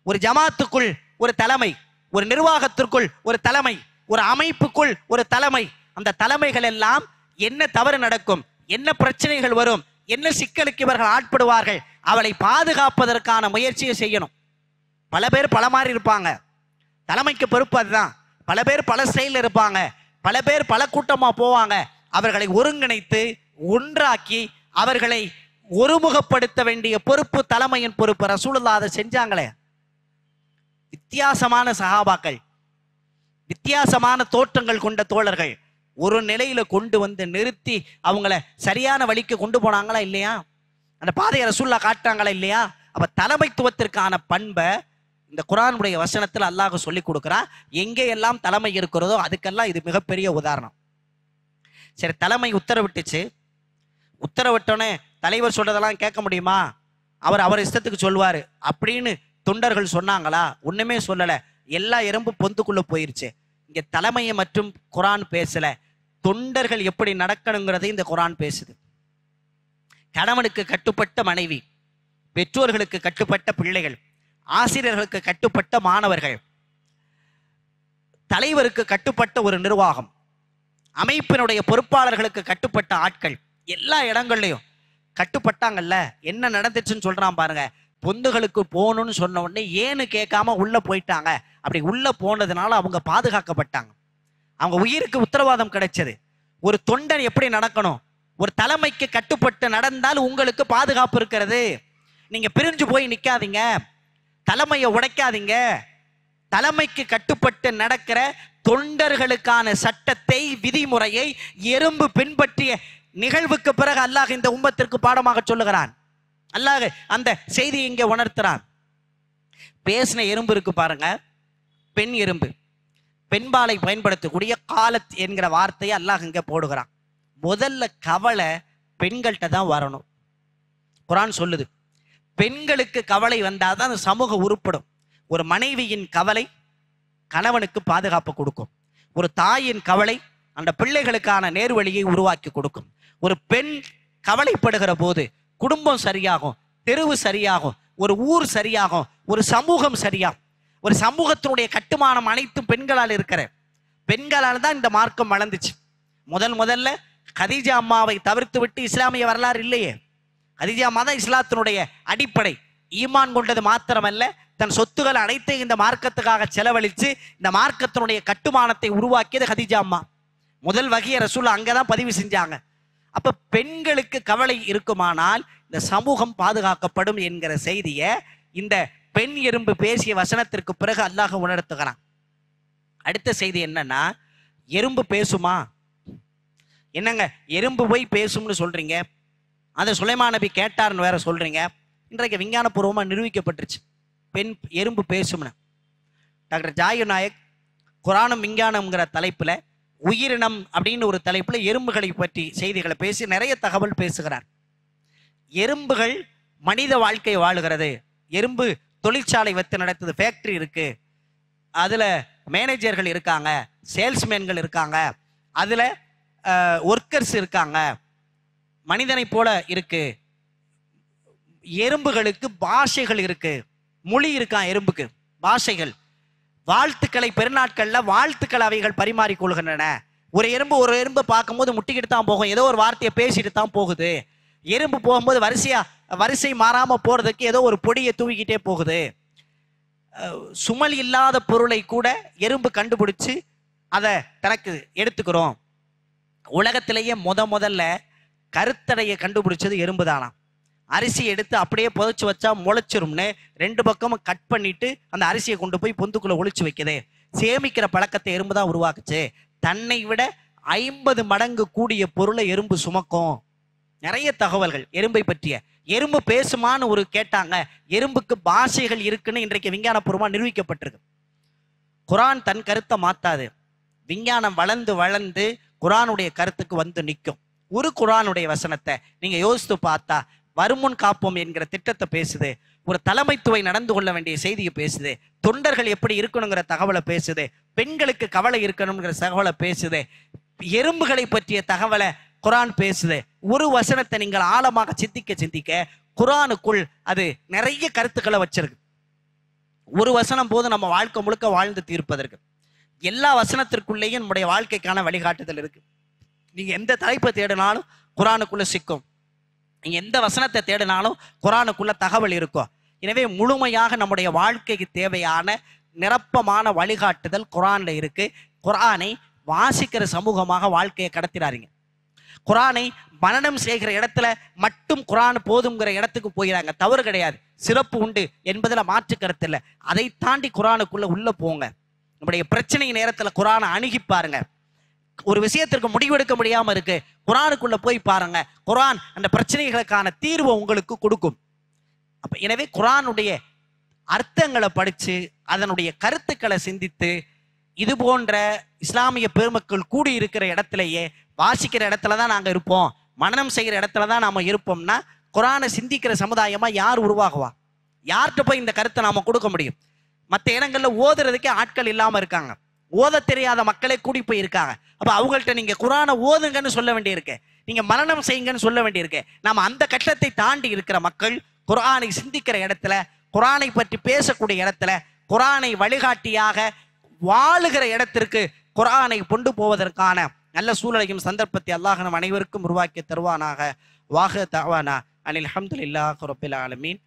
ஒரு ஜமாத்துக்குள் ஒரு தலைமை, ஒரு நிர்வாகத்திற்குள் ஒரு தலைமை, ஒரு அமைப்புக்குள் ஒரு தலைமை. அந்த தலைமைகள் எல்லாம் என்ன தவறு நடக்கும், என்ன பிரச்சனைகள் வரும், என்ன சிக்கலுக்கு இவர்கள் ஆட்படுவார்கள், அவளை பாதுகாப்பதற்கான முயற்சியை செய்யணும். பல பேர் பல மாதிரி இருப்பாங்க, தலைமைக்கு பொறுப்பு அதுதான். பல பேர் பல ஸ்டைல் இருப்பாங்க, பல பேர் பல கூட்டமா போவாங்க. அவர்களை ஒருங்கிணைத்து ஒன்றாக்கி அவர்களை ஒருமுகப்படுத்த வேண்டிய பொறுப்பு தலைமையின் பொறுப்பு. ரசூலுல்லாஹ் அதை செஞ்சாங்களே. வித்தியாசமான சஹாபாக்கள், வித்தியாசமான தோற்றங்கள் கொண்ட தோழர்கள் ஒரு நிலையில கொண்டு வந்து நிறுத்தி அவங்கள சரியான வழிக்கு கொண்டு போனாங்களா இல்லையா, அந்த பாதையை ரசூலுல்லாஹ் காட்டாங்களா இல்லையா. அப்ப தலைமைத்துவத்திற்கான பண்பை இந்த குர்ஆனுடைய வசனத்தில் அல்லாஹ் சொல்லி கொடுக்கிறான். எங்கே எல்லாம் தலைமை இருக்கிறதோ அதுக்கெல்லாம் இது மிகப்பெரிய உதாரணம். சரி, தலைமை உத்தரவிட்டுச்சு, உத்தரவிட்டோன்னே தலைவர் சொல்றதெல்லாம் கேட்க முடியுமா, அவர் இஷ்டத்துக்கு சொல்லுவாரு அப்படின்னு தொண்டர்கள் சொன்னாங்களா? ஒண்ணுமே சொல்லல. எல்லா எறும்பு பொந்துக்குள்ள போயிருச்சு. இங்க தலைமையை மற்றும் குர்ஆன் பேசல, தொண்டர்கள் எப்படி நடக்கணுங்கிறதை இந்த குர்ஆன் பேசுது. கணவனுக்கு கட்டுப்பட்ட மனைவி, பெற்றோர்களுக்கு கட்டுப்பட்ட பிள்ளைகள், ஆசிரியர்களுக்கு கட்டுப்பட்ட மாணவர்கள், தலைவருக்கு கட்டுப்பட்ட ஒரு நிர்வாகம், அமைப்பினுடைய பொறுப்பாளர்களுக்கு கட்டுப்பட்ட ஆட்கள், எல்லா இடங்கள்லையும் கட்டுப்பட்டாங்கல்ல. என்ன நடந்துச்சுன்னு சொல்றான் பாருங்க. பொந்துகளுக்கு போகணும்னு சொன்ன உடனே ஏன்னு கேட்காம உள்ள போயிட்டாங்க. அப்படி உள்ள போனதுனால அவங்க பாதுகாக்கப்பட்டாங்க, அவங்க உயிருக்கு உத்தரவாதம் கிடைச்சது. ஒரு தொண்டன் எப்படி நடக்கணும், ஒரு தலைமைக்கு கட்டுப்பட்டு நடந்தால் உங்களுக்கு பாதுகாப்பு இருக்கிறது. நீங்க பிரிஞ்சு போய் நிக்காதீங்க, தலைமையை உடைக்காதீங்க. தலைமைக்கு கட்டுப்பட்டு நடக்கிற தொண்டர்களுக்கான சட்டத்தை, விதிமுறையை எறும்பு பின்பற்றிய நிகழ்வுக்கு பிறகு அல்லாஹ் இந்த உம்மத்திற்கு பாடமாக சொல்லுகிறான். அல்லாஹ் அந்த செய்தி இங்கே உணர்த்துறான். பேசின எறும்பு இருக்கு பாருங்க, பெண் எறும்பு, பெண்பாலை பயன்படுத்தக்கூடிய காலத் என்கிற வார்த்தையை அல்லாஹ் இங்க போடுகிறான். முதல்ல கவலை பெண்கள்கிட்ட தான் வரணும். குர்ஆன் சொல்லுது, பெண்களுக்கு கவலை வந்தாதான் அந்த சமூகம் உருப்படும். ஒரு மனைவியின் கவலை கணவனுக்கு பாதுகாப்பு கொடுக்கும். ஒரு தாயின் கவலை அந்த பிள்ளைகளுக்கான நேர்வழியை உருவாக்கி கொடுக்கும். ஒரு பெண் கவலைப்படுகிற போது குடும்பம் சரியாகும், தெருவு சரியாகும், ஒரு ஊர் சரியாகும், ஒரு சமூகம் சரியாகும். ஒரு சமூகத்தினுடைய கட்டுமானம் அனைத்தும் பெண்களால் இருக்கிற, பெண்களால் தான் இந்த மார்க்கம் வளர்ந்துச்சு. முதல்ல கதீஜா அம்மாவை தவிர்த்து விட்டு இஸ்லாமிய வரலாறு இல்லையே. கதீஜா அம்மா தான் இஸ்லாத்தினுடைய அடிப்படை. ஈமான் கொண்டது மாத்திரமல்ல, தன் சொத்துக்கள் அனைத்தையும் இந்த மார்க்கத்துக்காக செலவழித்து இந்த மார்க்கத்தினுடைய கட்டுமானத்தை உருவாக்கியது கதீஜா அம்மா. முதல் வகையை ரசூல் அங்கதான் பதிவு செஞ்சாங்க. அப்ப பெண்களுக்கு கவலை இருக்குமானால் இந்த சமூகம் பாதுகாக்கப்படும் என்கிற செய்தியை இந்த பெண் எறும்பு பேசிய வசனத்திற்கு பிறகு அல்லாஹ் உணர்த்துகிறான். அடுத்த செய்தி என்னன்னா, எறும்பு பேசுமா? என்னங்க எறும்பு போய் பேசும்னு சொல்றீங்க, அதை சுலைமான் நபி கேட்டார்னு வேற சொல்றீங்க. இன்றைக்கு விஞ்ஞானபூர்வமா நிரூபிக்கப்பட்டுருச்சு பெண் எறும்பு பேசும்னு. டாக்டர் ஜாகிர் நாயக் குர்ஆனும் விஞ்ஞானம்ங்கிற தலைப்புல உயிரினம் அப்படின்னு ஒரு தலைப்புல எறும்புகளை பற்றி செய்திகளை பேசி நிறைய தகவல் பேசுகிறார். எறும்புகள் மனித வாழ்க்கை வாழுகிறது. எறும்பு தொழிற்சாலை வைத்து நடத்துது, ஃபேக்டரி இருக்கு, அதுல மேனேஜர்கள் இருக்காங்க, சேல்ஸ்மேன்கள் இருக்காங்க, அதுல ஒர்க்கர்ஸ் இருக்காங்க, மனிதனை போல இருக்கு. எறும்புகளுக்கு பாஷைகள் இருக்கு, மொழி இருக்கான் எறும்புக்கு, பாஷைகள். வாழ்த்துக்களை பெருநாட்கள்ல வாழ்த்துக்கள் அவைகள் பரிமாறிக்கொள்கின்றன. ஒரு எறும்பை பார்க்கும்போது முட்டிக்கிட்டு தான் போகும், ஏதோ ஒரு வார்த்தையை பேசிட்டு தான் போகுது. எறும்பு போகும்போது வரிசை மாறாம போறதுக்கு ஏதோ ஒரு பொடியை தூவிக்கிட்டே போகுது. சுமல் இல்லாத பொருளை கூட எறும்பு கண்டுபிடிச்சு அதை தனக்கு எடுத்துக்கிறோம். உலகத்திலேயே முதல்ல கருத்தடையை கண்டுபிடிச்சது எறும்பு தானா. அரிசி எடுத்து அப்படியே புதைச்சு வச்சா முளைச்சிரும்னு 2 பக்கமும் கட் பண்ணிட்டு அந்த அரிசியை கொண்டு போய் பொந்துக்குள்ள ஒளிச்சு வைக்குது. சேமிக்கிற பழக்கத்தை எறும்பு தான் உருவாக்குச்சு. தன்னை விட 50 மடங்கு கூடிய பொருளை எறும்பு சுமக்கும். நிறைய தகவல்கள் எறும்பை பற்றிய. எறும்பு பேசுமான்னு ஒரு கேட்டாங்க, எறும்புக்கு பாஷைகள் இருக்குன்னு இன்றைக்கு விஞ்ஞானபூர்வமா நிரூபிக்கப்பட்டிருக்கு. குர்ஆன் தன் கருத்தை மாத்தாது. விஞ்ஞானம் வளர்ந்து குர்ஆனுடைய கருத்துக்கு வந்து நிற்கும். ஒரு குர்ஆனுடைய வசனத்தை நீங்க யோசித்து பார்த்தா வருமுன் காப்போம் என்கிற திட்டத்தை பேசுது, ஒரு தலைமைத்துவை நடந்து கொள்ள வேண்டிய செய்தியை பேசுது, தொண்டர்கள் எப்படி இருக்கணுங்கிற தகவலை பேசுது, பெண்களுக்கு கவலை இருக்கணுங்கிற தகவலை பேசுது, எறும்புகளை பற்றிய தகவலை குர்ஆன் பேசுது. ஒரு வசனத்தை நீங்கள் ஆழமாக சிந்திக்க குர்ஆனுக்குள் அது நிறைய கருத்துக்களை வச்சிருக்கு. ஒரு வசனம் போது நம்ம வாழ்க்கை முழுக்க வாழ்ந்து தீர்ப்பதற்கு. எல்லா வசனத்திற்குள்ளேயும் நம்முடைய வாழ்க்கைக்கான வழிகாட்டுதல் இருக்கு. நீங்க எந்த தலைப்பை தேடினாலும் குர்ஆனுக்குள்ள சிக்கும், நீங்க எந்த வசனத்தை தேடினாலும் குர்ஆனுக்குள்ள தகவல் இருக்கும். எனவே முழுமையாக நம்முடைய வாழ்க்கைக்கு தேவையான நிரப்பமான வழிகாட்டுதல் குர்ஆன்ல இருக்கு. குர்ஆனை வாசிக்கிற சமூகமாக வாழ்க்கையை கடத்திடாதீங்க. குர்ஆனை மனனம் செய்கிற இடத்துல மட்டும் குர்ஆன் போதுங்கிற இடத்துக்கு போயிடாங்க, தவறு கிடையாது, சிறப்பு உண்டு என்பதுல மாற்று கருத்து இல்லை. அதை தாண்டி குர்ஆனுக்குள்ள உள்ள போங்க. நம்முடைய பிரச்சனை நேரத்துல குர்ஆனை அணுகி பாருங்க. ஒரு விஷயத்திற்கு முடிவெடுக்க முடியாம இருக்கு, குர்ஆனுக்குள்ள போய் பாருங்க, குர்ஆன் அந்த பிரச்சனைகளுக்கான தீர்வை உங்களுக்கு கொடுக்கும். அப்ப எனவே குர்ஆனுடைய அர்த்தங்களை படிச்சு அதனுடைய கருத்துக்களை சிந்தித்து, இது போன்ற இஸ்லாமிய பெருமக்கள் கூடி இருக்கிற இடத்துலயே வாசிக்கிற இடத்துல தான் நாங்க இருப்போம், மனனம் செய்கிற இடத்துல தான் நாம இருப்போம்னா குர்ஆனை சிந்திக்கிற சமுதாயமா யார் உருவாகுவா? யார்கிட்ட போய் இந்த கருத்தை நாம கொடுக்க முடியும்? மற்ற இடங்கள்ல ஓதுறதுக்கே ஆட்கள் இல்லாம இருக்காங்க, ஓத தெரியாத மக்களே கூடி போய் இருக்காங்க. அப்ப அவங்கள்ட்ட நீங்க குர்ஆனை ஓதுங்கன்னு சொல்ல வேண்டியிருக்கு, நீங்க மனனம் செய்யுங்கன்னு சொல்ல வேண்டியிருக்கு. நாம அந்த கட்டத்தை தாண்டி இருக்கிற மக்கள் குர்ஆனை சிந்திக்கிற இடத்துல, குர்ஆனை பற்றி பேசக்கூடிய இடத்துல, குர்ஆனை வழிகாட்டியாக வாழுகிற இடத்திற்கு குர்ஆனை கொண்டு போவதற்கான நல்ல சூழலையும் சந்தர்ப்பத்தை அல்லாஹ் நம் அனைவருக்கும் உருவாக்கி தருவானாக. வாஹ தஅவானா அனில் ஹம்துலில்லாஹி ரப்பில் ஆலமீன்.